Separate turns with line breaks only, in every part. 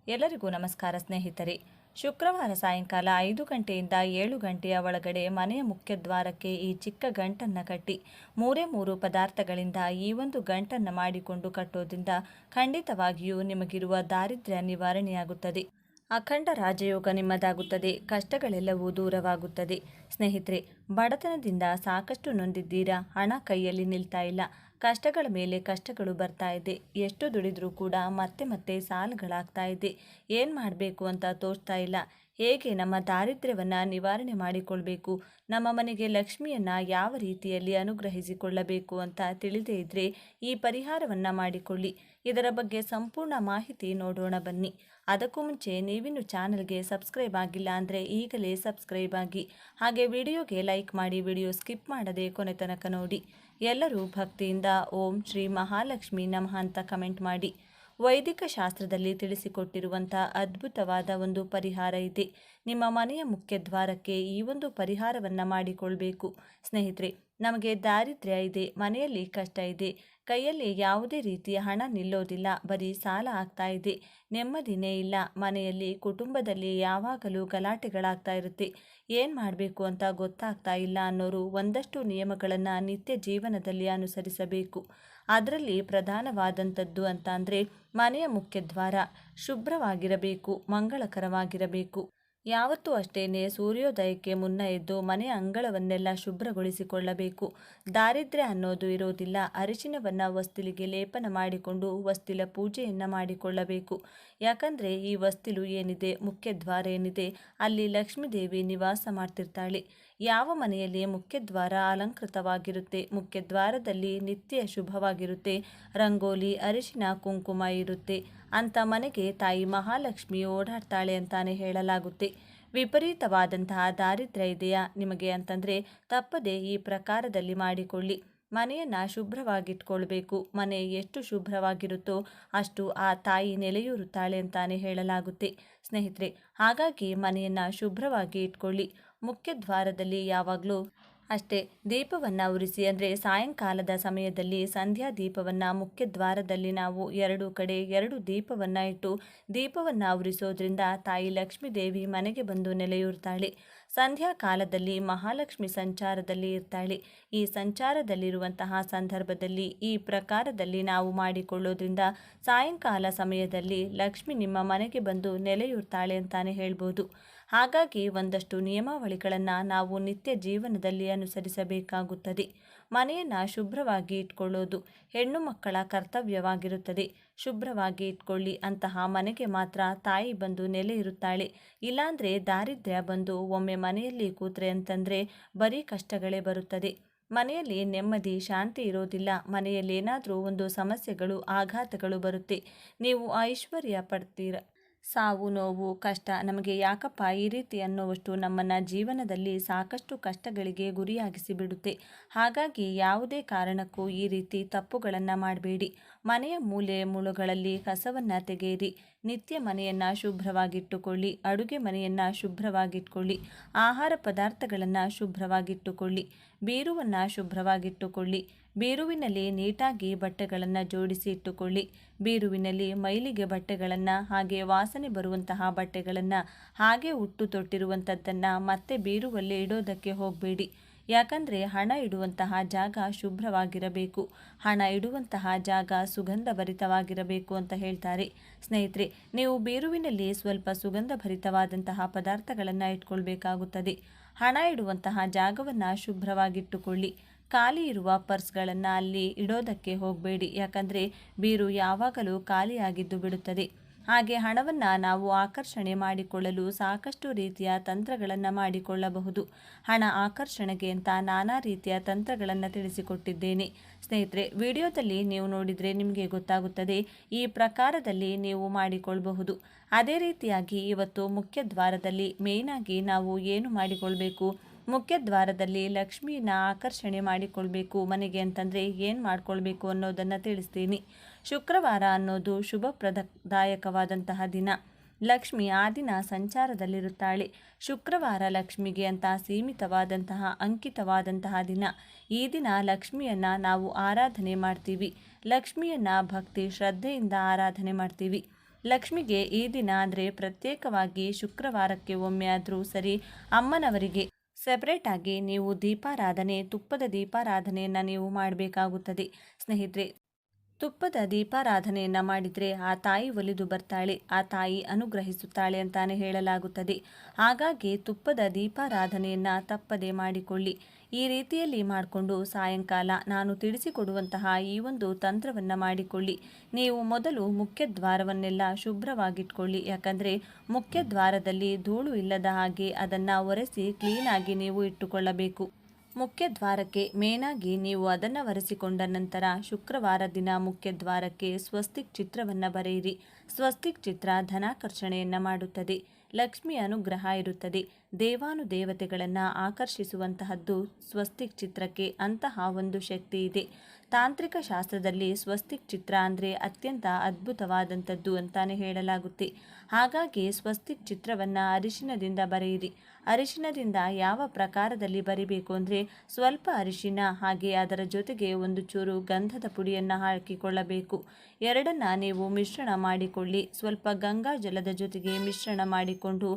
ಎಲ್ಲರಿಗೂ ನಮಸ್ಕಾರ ಸ್ನೇಹಿತರೆ. ಶುಕ್ರವಾರ ಸಾಯಂಕಾಲ 5 ಗಂಟೆಯಿಂದ 7 ಗಂಟೆಯ ಒಳಗಡೆ ಮನೆಯ ಮುಖ್ಯದ್ವಾರಕ್ಕೆ ಈ ಚಿಕ್ಕ ಗಂಟನ್ನು ಕಟ್ಟಿ 3 ಪದಾರ್ಥಗಳಿಂದ ಈ ಒಂದು ಗಂಟನ್ನು ಮಾಡಿಕೊಂಡು ಕಟ್ಟೋದ್ರಿಂದ ಖಂಡಿತವಾಗಿಯೂ ನಿಮಗಿರುವ ದಾರಿದ್ರ್ಯ ನಿವಾರಣೆಯಾಗುತ್ತದೆ. ಅಖಂಡ ರಾಜಯೋಗ ನಿಮ್ಮದಾಗುತ್ತದೆ. ಕಷ್ಟಗಳೆಲ್ಲವೂ ದೂರವಾಗುತ್ತದೆ. ಸ್ನೇಹಿತರೆ, ಬಡತನದಿಂದ ಸಾಕಷ್ಟು ನೊಂದಿದ್ದೀರಾ? ಹಣ ಕೈಯಲ್ಲಿ ನಿಲ್ತಾ ಇಲ್ಲ. ಕಷ್ಟಗಳ ಮೇಲೆ ಕಷ್ಟಗಳು ಬರ್ತಾ ಇದೆ. ಎಷ್ಟು ದುಡಿದ್ರೂ ಕೂಡ ಮತ್ತೆ ಮತ್ತೆ ಸಾಲಗಳಾಗ್ತಾ ಇದೆ. ಏನು ಮಾಡಬೇಕು ಅಂತ ತೋಚ್ತಾ ಇಲ್ಲ. ಹೇಗೆ ನಮ್ಮ ದಾರಿದ್ರ್ಯವನ್ನು ನಿವಾರಣೆ ಮಾಡಿಕೊಳ್ಬೇಕು, ನಮ್ಮ ಮನೆಗೆ ಲಕ್ಷ್ಮಿಯನ್ನು ಯಾವ ರೀತಿಯಲ್ಲಿ ಅನುಗ್ರಹಿಸಿಕೊಳ್ಳಬೇಕು ಅಂತ ತಿಳಿದೇ ಇದ್ದರೆ ಈ ಪರಿಹಾರವನ್ನು ಮಾಡಿಕೊಳ್ಳಿ. ಇದರ ಬಗ್ಗೆ ಸಂಪೂರ್ಣ ಮಾಹಿತಿ ನೋಡೋಣ ಬನ್ನಿ. ಅದಕ್ಕೂ ಮುಂಚೆ ನೀವಿನ್ನು ಚಾನಲ್ಗೆ ಸಬ್ಸ್ಕ್ರೈಬ್ ಆಗಿಲ್ಲ ಅಂದರೆ ಈಗಲೇ ಸಬ್ಸ್ಕ್ರೈಬ್ ಆಗಿ, ಹಾಗೆ ವಿಡಿಯೋಗೆ ಲೈಕ್ ಮಾಡಿ, ವಿಡಿಯೋ ಸ್ಕಿಪ್ ಮಾಡದೆ ಕೊನೆ ತನಕ ನೋಡಿ. ಎಲ್ಲರೂ ಭಕ್ತಿಯಿಂದ ಓಂ ಶ್ರೀ ಮಹಾಲಕ್ಷ್ಮಿ ನಮಃ ಅಂತ ಕಮೆಂಟ್ ಮಾಡಿ. ವೈದಿಕ ಶಾಸ್ತ್ರದಲ್ಲಿ ತಿಳಿಸಿಕೊಟ್ಟಿರುವಂಥ ಅದ್ಭುತವಾದ ಒಂದು ಪರಿಹಾರ ಇದೆ. ನಿಮ್ಮ ಮನೆಯ ಮುಖ್ಯದ್ವಾರಕ್ಕೆ ಈ ಒಂದು ಪರಿಹಾರವನ್ನು ಮಾಡಿಕೊಳ್ಬೇಕು. ಸ್ನೇಹಿತರೆ, ನಮಗೆ ದಾರಿದ್ರ್ಯ ಇದೆ, ಮನೆಯಲ್ಲಿ ಕಷ್ಟ ಇದೆ, ಕೈಯಲ್ಲಿ ಯಾವುದೇ ರೀತಿಯ ಹಣ ನಿಲ್ಲೋದಿಲ್ಲ, ಬರೀ ಸಾಲ ಆಗ್ತಾ ಇದೆ, ನೆಮ್ಮದಿನೇ ಇಲ್ಲ, ಮನೆಯಲ್ಲಿ ಕುಟುಂಬದಲ್ಲಿ ಯಾವಾಗಲೂ ಗಲಾಟೆಗಳಾಗ್ತಾ ಇರುತ್ತೆ, ಏನು ಮಾಡಬೇಕು ಅಂತ ಗೊತ್ತಾಗ್ತಾ ಇಲ್ಲ ಅನ್ನೋರು ಒಂದಷ್ಟು ನಿಯಮಗಳನ್ನು ನಿತ್ಯ ಜೀವನದಲ್ಲಿ ಅನುಸರಿಸಬೇಕು. ಅದರಲ್ಲಿ ಪ್ರಧಾನವಾದಂಥದ್ದು ಅಂತ ಅಂದರೆ ಮನೆಯ ಮುಖ್ಯದ್ವಾರ ಶುಭ್ರವಾಗಿರಬೇಕು, ಮಂಗಳಕರವಾಗಿರಬೇಕು. ಯಾವತ್ತೂ ಅಷ್ಟೇನೆ ಸೂರ್ಯೋದಯಕ್ಕೆ ಮುನ್ನ ಎದ್ದು ಮನೆಯ ಅಂಗಳವನ್ನೆಲ್ಲ ಶುಭ್ರಗೊಳಿಸಿಕೊಳ್ಳಬೇಕು. ದಾರಿದ್ರ್ಯ ಅನ್ನೋದು ಇರೋದಿಲ್ಲ. ಅರಿಶಿನವನ್ನು ಹೊಸ್ತಿಲಿಗೆ ಲೇಪನ ಮಾಡಿಕೊಂಡು ಹೊಸ್ತಿಲ ಪೂಜೆಯನ್ನು ಮಾಡಿಕೊಳ್ಳಬೇಕು. ಯಾಕಂದರೆ ಈ ಹೊಸ್ತಿಲು ಏನಿದೆ, ಮುಖ್ಯದ್ವಾರ ಏನಿದೆ, ಅಲ್ಲಿ ಲಕ್ಷ್ಮೀದೇವಿ ನಿವಾಸ ಮಾಡ್ತಿರ್ತಾಳೆ. ಯಾವ ಮನೆಯಲ್ಲಿ ಮುಖ್ಯದ್ವಾರ ಅಲಂಕೃತವಾಗಿರುತ್ತೆ, ಮುಖ್ಯದ್ವಾರದಲ್ಲಿ ನಿತ್ಯ ಶುಭವಾಗಿರುತ್ತೆ, ರಂಗೋಲಿ, ಅರಿಶಿನ, ಕುಂಕುಮ ಇರುತ್ತೆ, ಅಂಥ ಮನೆಗೆ ತಾಯಿ ಮಹಾಲಕ್ಷ್ಮಿ ಓಡಾಡ್ತಾಳೆ ಅಂತಾನೆ ಹೇಳಲಾಗುತ್ತೆ. ವಿಪರೀತವಾದಂತಹ ದಾರಿದ್ರ್ಯ ಇದೆಯಾ ನಿಮಗೆ ಅಂತಂದರೆ ತಪ್ಪದೆ ಈ ಪ್ರಕಾರದಲ್ಲಿ ಮಾಡಿಕೊಳ್ಳಿ. ಮನೆಯನ್ನು ಶುಭ್ರವಾಗಿಟ್ಕೊಳ್ಬೇಕು. ಮನೆ ಎಷ್ಟು ಶುಭ್ರವಾಗಿರುತ್ತೋ ಅಷ್ಟು ಆ ತಾಯಿ ನೆಲೆಯೂರುತ್ತಾಳೆ ಅಂತಾನೆ ಹೇಳಲಾಗುತ್ತೆ. ಸ್ನೇಹಿತರೆ, ಹಾಗಾಗಿ ಮನೆಯನ್ನು ಶುಭ್ರವಾಗಿ ಇಟ್ಕೊಳ್ಳಿ. ಮುಖ್ಯದ್ವಾರದಲ್ಲಿ ಯಾವಾಗಲೂ ಅಷ್ಟೇ ದೀಪವನ್ನು ಉರಿಸಿ, ಅಂದರೆ ಸಾಯಂಕಾಲದ ಸಮಯದಲ್ಲಿ ಸಂಧ್ಯಾ ದೀಪವನ್ನು ಮುಖ್ಯದ್ವಾರದಲ್ಲಿ ನಾವು 2 ಕಡೆ 2 ದೀಪವನ್ನು ಇಟ್ಟು ದೀಪವನ್ನು ಉರಿಸೋದ್ರಿಂದ ತಾಯಿ ಲಕ್ಷ್ಮೀ ದೇವಿ ಮನೆಗೆ ಬಂದು ನೆಲೆಯೂರ್ತಾಳೆ. ಸಂಧ್ಯಾ ಕಾಲದಲ್ಲಿ ಮಹಾಲಕ್ಷ್ಮಿ ಸಂಚಾರದಲ್ಲಿ ಇರ್ತಾಳೆ. ಈ ಸಂಚಾರದಲ್ಲಿರುವಂತಹ ಸಂದರ್ಭದಲ್ಲಿ ಈ ಪ್ರಕಾರದಲ್ಲಿ ನಾವು ಮಾಡಿಕೊಳ್ಳೋದ್ರಿಂದ ಸಾಯಂಕಾಲ ಸಮಯದಲ್ಲಿ ಲಕ್ಷ್ಮಿ ನಿಮ್ಮ ಮನೆಗೆ ಬಂದು ನೆಲೆಯೂರ್ತಾಳೆ ಅಂತಾನೆ ಹೇಳ್ಬೋದು. ಹಾಗಾಗಿ ಒಂದಷ್ಟು ನಿಯಮಾವಳಿಗಳನ್ನು ನಾವು ನಿತ್ಯ ಜೀವನದಲ್ಲಿ ಅನುಸರಿಸಬೇಕಾಗುತ್ತದೆ. ಮನೆಯನ್ನು ಶುಭ್ರವಾಗಿ ಇಟ್ಕೊಳ್ಳೋದು ಹೆಣ್ಣು ಮಕ್ಕಳ ಕರ್ತವ್ಯವಾಗಿರುತ್ತದೆ. ಶುಭ್ರವಾಗಿ ಇಟ್ಕೊಳ್ಳಿ. ಅಂತಹ ಮನೆಗೆ ಮಾತ್ರ ತಾಯಿ ಬಂದು ನೆಲೆ ಇರುತ್ತಾಳೆ. ಇಲ್ಲಾಂದರೆ ದಾರಿದ್ರ್ಯ ಬಂದು ಒಮ್ಮೆ ಮನೆಯಲ್ಲಿ ಕೂತ್ರೆ ಅಂತಂದರೆ ಬರೀ ಕಷ್ಟಗಳೇ ಬರುತ್ತದೆ. ಮನೆಯಲ್ಲಿ ನೆಮ್ಮದಿ ಶಾಂತಿ ಇರೋದಿಲ್ಲ. ಮನೆಯಲ್ಲಿ ಏನಾದರೂ ಒಂದು ಸಮಸ್ಯೆಗಳು, ಆಘಾತಗಳು ಬರುತ್ತೆ. ನೀವು ಐಶ್ವರ್ಯ ಪಡ್ತೀರ. ಸಾವು, ನೋವು, ಕಷ್ಟ ನಮಗೆ ಯಾಕಪ್ಪ ಈ ರೀತಿ ಅನ್ನುವಷ್ಟು ನಮ್ಮನ್ನು ಜೀವನದಲ್ಲಿ ಸಾಕಷ್ಟು ಕಷ್ಟಗಳಿಗೆ ಗುರಿಯಾಗಿಸಿ ಬಿಡುತ್ತೆ. ಹಾಗಾಗಿ ಯಾವುದೇ ಕಾರಣಕ್ಕೂ ಈ ರೀತಿ ತಪ್ಪುಗಳನ್ನು ಮಾಡಬೇಡಿ. ಮನೆಯ ಮೂಲೆ ಮುಳುಗಳಲ್ಲಿ ಕಸವನ್ನು ತೆಗೆಯಿರಿ. ನಿತ್ಯ ಮನೆಯನ್ನು ಶುಭ್ರವಾಗಿಟ್ಟುಕೊಳ್ಳಿ. ಅಡುಗೆ ಮನೆಯನ್ನು ಶುಭ್ರವಾಗಿಟ್ಕೊಳ್ಳಿ. ಆಹಾರ ಪದಾರ್ಥಗಳನ್ನು ಶುಭ್ರವಾಗಿಟ್ಟುಕೊಳ್ಳಿ. ಬೀರುವನ್ನು ಶುಭ್ರವಾಗಿಟ್ಟುಕೊಳ್ಳಿ. ಬೀರುವಿನಲ್ಲಿ ನೀಟಾಗಿ ಬಟ್ಟೆಗಳನ್ನು ಜೋಡಿಸಿ ಇಟ್ಟುಕೊಳ್ಳಿ. ಬೀರುವಿನಲ್ಲಿ ಮೈಲಿಗೆ ಬಟ್ಟೆಗಳನ್ನು, ಹಾಗೆ ವಾಸನೆ ಬರುವಂತಹ ಬಟ್ಟೆಗಳನ್ನು, ಹಾಗೆ ಉಟ್ಟು ತೊಟ್ಟಿರುವಂಥದ್ದನ್ನು ಮತ್ತೆ ಬೀರುವಲ್ಲಿ ಇಡೋದಕ್ಕೆ ಹೋಗಬೇಡಿ. ಯಾಕಂದರೆ ಹಣ ಇಡುವಂತಹ ಜಾಗ ಶುಭ್ರವಾಗಿರಬೇಕು. ಹಣ ಇಡುವಂತಹ ಜಾಗ ಸುಗಂಧಭರಿತವಾಗಿರಬೇಕು ಅಂತ ಹೇಳ್ತಾರೆ. ಸ್ನೇಹಿತರೆ, ನೀವು ಬೀರುವಿನಲ್ಲಿ ಸ್ವಲ್ಪ ಸುಗಂಧಭರಿತವಾದಂತಹ ಪದಾರ್ಥಗಳನ್ನು ಇಟ್ಕೊಳ್ಬೇಕಾಗುತ್ತದೆ. ಹಣ ಇಡುವಂತಹ ಜಾಗವನ್ನು ಶುಭ್ರವಾಗಿಟ್ಟುಕೊಳ್ಳಿ. ಖಾಲಿ ಇರುವ ಪರ್ಸ್ಗಳನ್ನು ಅಲ್ಲಿ ಇಡೋದಕ್ಕೆ ಹೋಗಬೇಡಿ. ಯಾಕಂದರೆ ಬೀರು ಯಾವಾಗಲೂ ಖಾಲಿಯಾಗಿದ್ದು ಬಿಡುತ್ತದೆ. ಹಾಗೆ ಹಣವನ್ನು ನಾವು ಆಕರ್ಷಣೆ ಮಾಡಿಕೊಳ್ಳಲು ಸಾಕಷ್ಟು ರೀತಿಯ ತಂತ್ರಗಳನ್ನು ಮಾಡಿಕೊಳ್ಳಬಹುದು. ಹಣ ಆಕರ್ಷಣೆಗೆ ಅಂತ ನಾನಾ ರೀತಿಯ ತಂತ್ರಗಳನ್ನು ತಿಳಿಸಿಕೊಟ್ಟಿದ್ದೇನೆ. ಸ್ನೇಹಿತರೆ, ವಿಡಿಯೋದಲ್ಲಿ ನೀವು ನೋಡಿದರೆ ನಿಮಗೆ ಗೊತ್ತಾಗುತ್ತದೆ. ಈ ಪ್ರಕಾರದಲ್ಲಿ ನೀವು ಮಾಡಿಕೊಳ್ಳಬಹುದು. ಅದೇ ರೀತಿಯಾಗಿ ಇವತ್ತು ಮುಖ್ಯದ್ವಾರದಲ್ಲಿ ಮೇಯ್ನಾಗಿ ನಾವು ಏನು ಮಾಡಿಕೊಳ್ಬೇಕು, ಮುಖ್ಯದ್ವಾರದಲ್ಲಿ ಲಕ್ಷ್ಮಿನ ಆಕರ್ಷಣೆ ಮಾಡಿಕೊಳ್ಬೇಕು ಮನೆಗೆ ಅಂತಂದರೆ ಏನು ಮಾಡಿಕೊಳ್ಬೇಕು ಅನ್ನೋದನ್ನು ತಿಳಿಸ್ತೀನಿ. ಶುಕ್ರವಾರ ಅನ್ನೋದು ಶುಭಪ್ರದಾಯಕವಾದಂತಹ ದಿನ. ಲಕ್ಷ್ಮಿ ಆ ದಿನ ಸಂಚಾರದಲ್ಲಿರುತ್ತಾಳೆ. ಶುಕ್ರವಾರ ಲಕ್ಷ್ಮಿಗೆ ಅಂತ ಸೀಮಿತವಾದಂತಹ ಅಂಕಿತವಾದಂತಹ ದಿನ. ಈ ದಿನ ಲಕ್ಷ್ಮಿಯನ್ನು ನಾವು ಆರಾಧನೆ ಮಾಡ್ತೀವಿ. ಲಕ್ಷ್ಮಿಯನ್ನು ಭಕ್ತಿ ಶ್ರದ್ಧೆಯಿಂದ ಆರಾಧನೆ ಮಾಡ್ತೀವಿ. ಲಕ್ಷ್ಮಿಗೆ ಈ ದಿನ ಅಂದರೆ ಪ್ರತ್ಯೇಕವಾಗಿ ಶುಕ್ರವಾರಕ್ಕೆ ಒಮ್ಮೆ ಆದರೂ ಸರಿ ಅಮ್ಮನವರಿಗೆ ಸೆಪರೇಟ್ ಆಗಿ ನೀವು ದೀಪಾರಾಧನೆ, ತುಪ್ಪದ ದೀಪಾರಾಧನೆಯನ್ನು ನೀವು ಮಾಡಬೇಕಾಗುತ್ತದೆ ಸ್ನೇಹಿತರೆ. ತುಪ್ಪದ ದೀಪಾರಾಧನೆಯನ್ನು ಮಾಡಿದರೆ ಆ ತಾಯಿ ಒಲಿದು ಬರ್ತಾಳೆ, ಆ ತಾಯಿ ಅನುಗ್ರಹಿಸುತ್ತಾಳೆ ಅಂತಾನೆ ಹೇಳಲಾಗುತ್ತದೆ. ಹಾಗಾಗಿ ತುಪ್ಪದ ದೀಪಾರಾಧನೆಯನ್ನು ತಪ್ಪದೆ ಮಾಡಿಕೊಳ್ಳಿ. ಈ ರೀತಿಯಲ್ಲಿ ಮಾಡಿಕೊಂಡು ಸಾಯಂಕಾಲ ನಾನು ತಿಳಿಸಿಕೊಡುವಂತಹ ಈ ಒಂದು ತಂತ್ರವನ್ನು ಮಾಡಿಕೊಳ್ಳಿ. ನೀವು ಮೊದಲು ಮುಖ್ಯ ದ್ವಾರವನ್ನೆಲ್ಲ ಶುಭ್ರವಾಗಿಟ್ಕೊಳ್ಳಿ. ಯಾಕಂದರೆ ಮುಖ್ಯ ದ್ವಾರದಲ್ಲಿ ಧೂಳು ಇಲ್ಲದ ಹಾಗೆ ಅದನ್ನು ಒರೆಸಿ ಕ್ಲೀನಾಗಿ ನೀವು ಇಟ್ಟುಕೊಳ್ಳಬೇಕು. ಮುಖ್ಯ ದ್ವಾರಕ್ಕೆ ಮೇನಾಗಿ ನೀವು ಅದನ್ನು ಒರೆಸಿಕೊಂಡ ನಂತರ ಶುಕ್ರವಾರ ದಿನ ಮುಖ್ಯ ದ್ವಾರಕ್ಕೆ ಸ್ವಸ್ತಿಕ್ ಚಿತ್ರವನ್ನು ಬರೆಯಿರಿ. ಸ್ವಸ್ತಿಕ್ ಚಿತ್ರ ಧನಾಕರ್ಷಣೆಯನ್ನು ಮಾಡುತ್ತದೆ, ಲಕ್ಷ್ಮಿ ಅನುಗ್ರಹ ಇರುತ್ತದೆ. ದೇವಾನುದೇವತೆಗಳನ್ನು ಆಕರ್ಷಿಸುವಂತಹದ್ದು ಸ್ವಸ್ತಿಕ್ ಚಿತ್ರಕ್ಕೆ ಅಂತಹ ಒಂದು ಶಕ್ತಿ ಇದೆ. ತಾಂತ್ರಿಕ ಶಾಸ್ತ್ರದಲ್ಲಿ ಸ್ವಸ್ತಿಕ್ ಚಿತ್ರ ಅಂದರೆ ಅತ್ಯಂತ ಅದ್ಭುತವಾದಂಥದ್ದು ಅಂತಾನೆ ಹೇಳಲಾಗುತ್ತೆ. ಹಾಗಾಗಿ ಸ್ವಸ್ತಿಕ್ ಚಿತ್ರವನ್ನು ಅರಿಶಿನದಿಂದ ಬರೆಯಿರಿ. ಅರಿಶಿನದಿಂದ ಯಾವ ಪ್ರಕಾರದಲ್ಲಿ ಬರಿಬೇಕು ಅಂದರೆ ಸ್ವಲ್ಪ ಅರಿಶಿನ ಹಾಗೆ ಅದರ ಜೊತೆಗೆ ಒಂದು ಚೂರು ಗಂಧದ ಪುಡಿಯನ್ನು ಹಾಕಿಕೊಳ್ಳಬೇಕು. ಎರಡನ್ನ ನೀವು ಮಿಶ್ರಣ ಮಾಡಿಕೊಳ್ಳಿ. ಸ್ವಲ್ಪ ಗಂಗಾ ಜಲದ ಜೊತೆಗೆ ಮಿಶ್ರಣ ಮಾಡಿಕೊಂಡು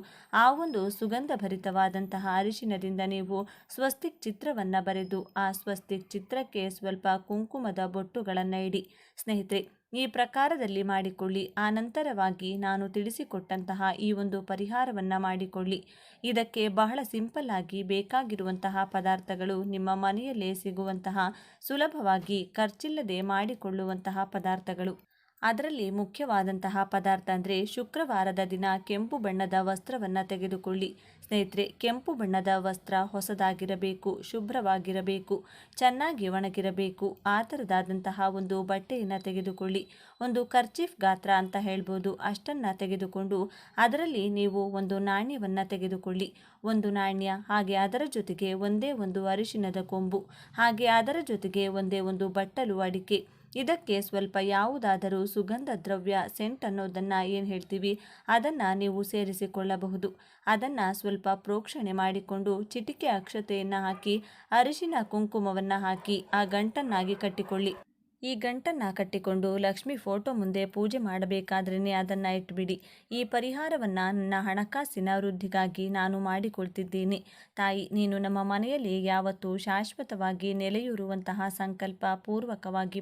ಆ ಒಂದು ಸುಗಂಧ ಭರಿತವಾದಂತಹ ಅರಿಶಿನದಿಂದ ನೀವು ಸ್ವಸ್ತಿಕ್ ಚಿತ್ರವನ್ನು ಬರೆದು ಆ ಸ್ವಸ್ತಿಕ್ ಚಿತ್ರಕ್ಕೆ ಸ್ವಲ್ಪ ಕುಂಕುಮದ ಬೊಟ್ಟುಗಳನ್ನು ಇಡಿ ಸ್ನೇಹಿತರೆ. ಈ ಪ್ರಕಾರದಲ್ಲಿ ಮಾಡಿಕೊಳ್ಳಿ. ಆ ನಂತರವಾಗಿ ನಾನು ತಿಳಿಸಿಕೊಟ್ಟಂತಹ ಈ ಒಂದು ಪರಿಹಾರವನ್ನು ಮಾಡಿಕೊಳ್ಳಿ. ಇದಕ್ಕೆ ಬಹಳ ಸಿಂಪಲ್ ಆಗಿ ಬೇಕಾಗಿರುವಂತಹ ಪದಾರ್ಥಗಳು ನಿಮ್ಮ ಮನೆಯಲ್ಲೇ ಸಿಗುವಂತಹ ಸುಲಭವಾಗಿ ಖರ್ಚಿಲ್ಲದೆ ಮಾಡಿಕೊಳ್ಳುವಂತಹ ಪದಾರ್ಥಗಳು. ಅದರಲ್ಲಿ ಮುಖ್ಯವಾದಂತಹ ಪದಾರ್ಥ ಅಂದರೆ ಶುಕ್ರವಾರದ ದಿನ ಕೆಂಪು ಬಣ್ಣದ ವಸ್ತ್ರವನ್ನು ತೆಗೆದುಕೊಳ್ಳಿ ಸ್ನೇಹಿತರೆ. ಕೆಂಪು ಬಣ್ಣದ ವಸ್ತ್ರ ಹೊಸದಾಗಿರಬೇಕು, ಶುಭ್ರವಾಗಿರಬೇಕು, ಚೆನ್ನಾಗಿ ಒಣಗಿರಬೇಕು. ಆ ಥರದಾದಂತಹ ಒಂದು ಬಟ್ಟೆಯನ್ನು ತೆಗೆದುಕೊಳ್ಳಿ. ಒಂದು ಕರ್ಚೀಫ್ ಗಾತ್ರ ಅಂತ ಹೇಳ್ಬೋದು, ಅಷ್ಟನ್ನು ತೆಗೆದುಕೊಂಡು ಅದರಲ್ಲಿ ನೀವು ಒಂದು ನಾಣ್ಯವನ್ನು ತೆಗೆದುಕೊಳ್ಳಿ. ಒಂದು ನಾಣ್ಯ, ಹಾಗೆ ಅದರ ಜೊತೆಗೆ ಒಂದೇ ಒಂದು ಅರಿಶಿನದ ಕೊಂಬು, ಹಾಗೆ ಅದರ ಜೊತೆಗೆ ಒಂದೇ ಒಂದು ಬಟ್ಟಲು ಅಡಿಕೆ. ಇದಕ್ಕೆ ಸ್ವಲ್ಪ ಯಾವುದಾದರೂ ಸುಗಂಧ ದ್ರವ್ಯ, ಸೆಂಟ್ ಅನ್ನೋದನ್ನು ಏನು ಹೇಳ್ತೀವಿ ಅದನ್ನು ನೀವು ಸೇರಿಸಿಕೊಳ್ಳಬಹುದು. ಅದನ್ನು ಸ್ವಲ್ಪ ಪ್ರೋಕ್ಷಣೆ ಮಾಡಿಕೊಂಡು ಚಿಟಿಕೆ ಅಕ್ಷತೆಯನ್ನು ಹಾಕಿ ಅರಿಶಿನ ಕುಂಕುಮವನ್ನು ಹಾಕಿ ಆ ಗಂಟನ್ನಾಗಿ ಕಟ್ಟಿಕೊಳ್ಳಿ. ಈ ಗಂಟನ್ನು ಕಟ್ಟಿಕೊಂಡು ಲಕ್ಷ್ಮಿ ಫೋಟೋ ಮುಂದೆ ಪೂಜೆ ಮಾಡಬೇಕಾದ್ರೇ ಅದನ್ನು ಇಟ್ಬಿಡಿ. ಈ ಪರಿಹಾರವನ್ನು ನನ್ನ ಹಣಕಾಸಿನ ವೃದ್ಧಿಗಾಗಿ ನಾನು ಮಾಡಿಕೊಳ್ತಿದ್ದೀನಿ. ತಾಯಿ, ನೀನು ನಮ್ಮ ಮನೆಯಲ್ಲಿ ಯಾವತ್ತೂ ಶಾಶ್ವತವಾಗಿ ನೆಲೆಯೂರುವಂತಹ ಸಂಕಲ್ಪ ಪೂರ್ವಕವಾಗಿ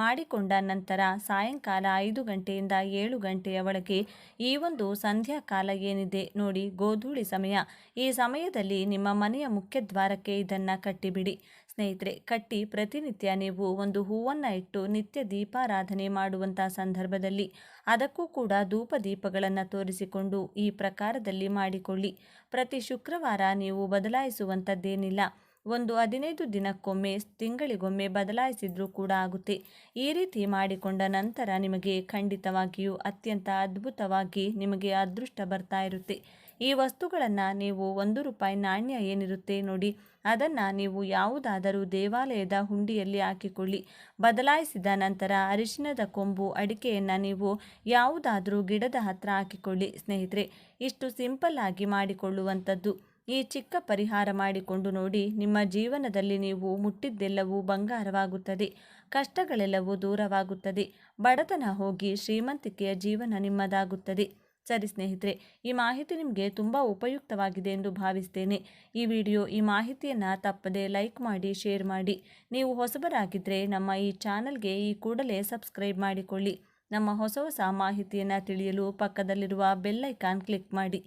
ಮಾಡಿಕೊಂಡ ನಂತರ ಸಾಯಂಕಾಲ 5 ಗಂಟೆಯಿಂದ 7 ಗಂಟೆಯ ಒಳಗೆ ಈ ಒಂದು ಸಂಧ್ಯಾ ಕಾಲ ಏನಿದೆ ನೋಡಿ, ಗೋಧೂಳಿ ಸಮಯ, ಈ ಸಮಯದಲ್ಲಿ ನಿಮ್ಮ ಮನೆಯ ಮುಖ್ಯ ದ್ವಾರಕ್ಕೆ ಇದನ್ನು ಕಟ್ಟಿಬಿಡಿ ಸ್ನೇಹಿತರೆ. ಕಟ್ಟಿ ಪ್ರತಿನಿತ್ಯ ನೀವು ಒಂದು ಹೂವನ್ನು ಇಟ್ಟು ನಿತ್ಯ ದೀಪಾರಾಧನೆ ಮಾಡುವಂಥ ಸಂದರ್ಭದಲ್ಲಿ ಅದಕ್ಕೂ ಕೂಡ ಧೂಪ ದೀಪಗಳನ್ನು ತೋರಿಸಿಕೊಂಡು ಈ ಪ್ರಕಾರದಲ್ಲಿ ಮಾಡಿಕೊಳ್ಳಿ. ಪ್ರತಿ ಶುಕ್ರವಾರ ನೀವು ಬದಲಾಯಿಸುವಂಥದ್ದೇನಿಲ್ಲ. ಒಂದು 15 ದಿನಕ್ಕೊಮ್ಮೆ, ತಿಂಗಳಿಗೊಮ್ಮೆ ಬದಲಾಯಿಸಿದ್ರೂ ಕೂಡ ಆಗುತ್ತೆ. ಈ ರೀತಿ ಮಾಡಿಕೊಂಡ ನಂತರ ನಿಮಗೆ ಖಂಡಿತವಾಗಿಯೂ ಅತ್ಯಂತ ಅದ್ಭುತವಾಗಿ ನಿಮಗೆ ಅದೃಷ್ಟ ಬರ್ತಾ ಇರುತ್ತೆ. ಈ ವಸ್ತುಗಳನ್ನು ನೀವು ₹1 ನಾಣ್ಯ ಏನಿರುತ್ತೆ ನೋಡಿ, ಅದನ್ನು ನೀವು ಯಾವುದಾದರೂ ದೇವಾಲಯದ ಹುಂಡಿಯಲ್ಲಿ ಹಾಕಿಕೊಳ್ಳಿ. ಬದಲಾಯಿಸಿದ ನಂತರ ಅರಿಶಿನದ ಕೊಂಬು, ಅಡಿಕೆಯನ್ನು ನೀವು ಯಾವುದಾದರೂ ಗಿಡದ ಹತ್ರ ಹಾಕಿಕೊಳ್ಳಿ ಸ್ನೇಹಿತರೆ. ಇಷ್ಟು ಸಿಂಪಲ್ ಆಗಿ ಮಾಡಿಕೊಳ್ಳುವಂಥದ್ದು. ಈ ಚಿಕ್ಕ ಪರಿಹಾರ ಮಾಡಿಕೊಂಡು ನೋಡಿ, ನಿಮ್ಮ ಜೀವನದಲ್ಲಿ ನೀವು ಮುಟ್ಟಿದ್ದೆಲ್ಲವೂ ಬಂಗಾರವಾಗುತ್ತದೆ, ಕಷ್ಟಗಳೆಲ್ಲವೂ ದೂರವಾಗುತ್ತದೆ, ಬಡತನ ಹೋಗಿ ಶ್ರೀಮಂತಿಕೆಯ ಜೀವನ ನಿಮ್ಮದಾಗುತ್ತದೆ. ಸರಿ ಸ್ನೇಹಿತರೆ, ಈ ಮಾಹಿತಿ ನಿಮಗೆ ತುಂಬ ಉಪಯುಕ್ತವಾಗಿದೆ ಎಂದು ಭಾವಿಸ್ತೇನೆ. ಈ ಮಾಹಿತಿಯನ್ನು ತಪ್ಪದೆ ಲೈಕ್ ಮಾಡಿ, ಶೇರ್ ಮಾಡಿ. ನೀವು ಹೊಸಬರಾಗಿದ್ದರೆ ನಮ್ಮ ಈ ಚಾನಲ್ಗೆ ಈ ಕೂಡಲೇ ಸಬ್ಸ್ಕ್ರೈಬ್ ಮಾಡಿಕೊಳ್ಳಿ. ನಮ್ಮ ಹೊಸ ಮಾಹಿತಿಯನ್ನು ತಿಳಿಯಲು ಪಕ್ಕದಲ್ಲಿರುವ ಬೆಲ್ ಐಕಾನ್ ಕ್ಲಿಕ್ ಮಾಡಿ.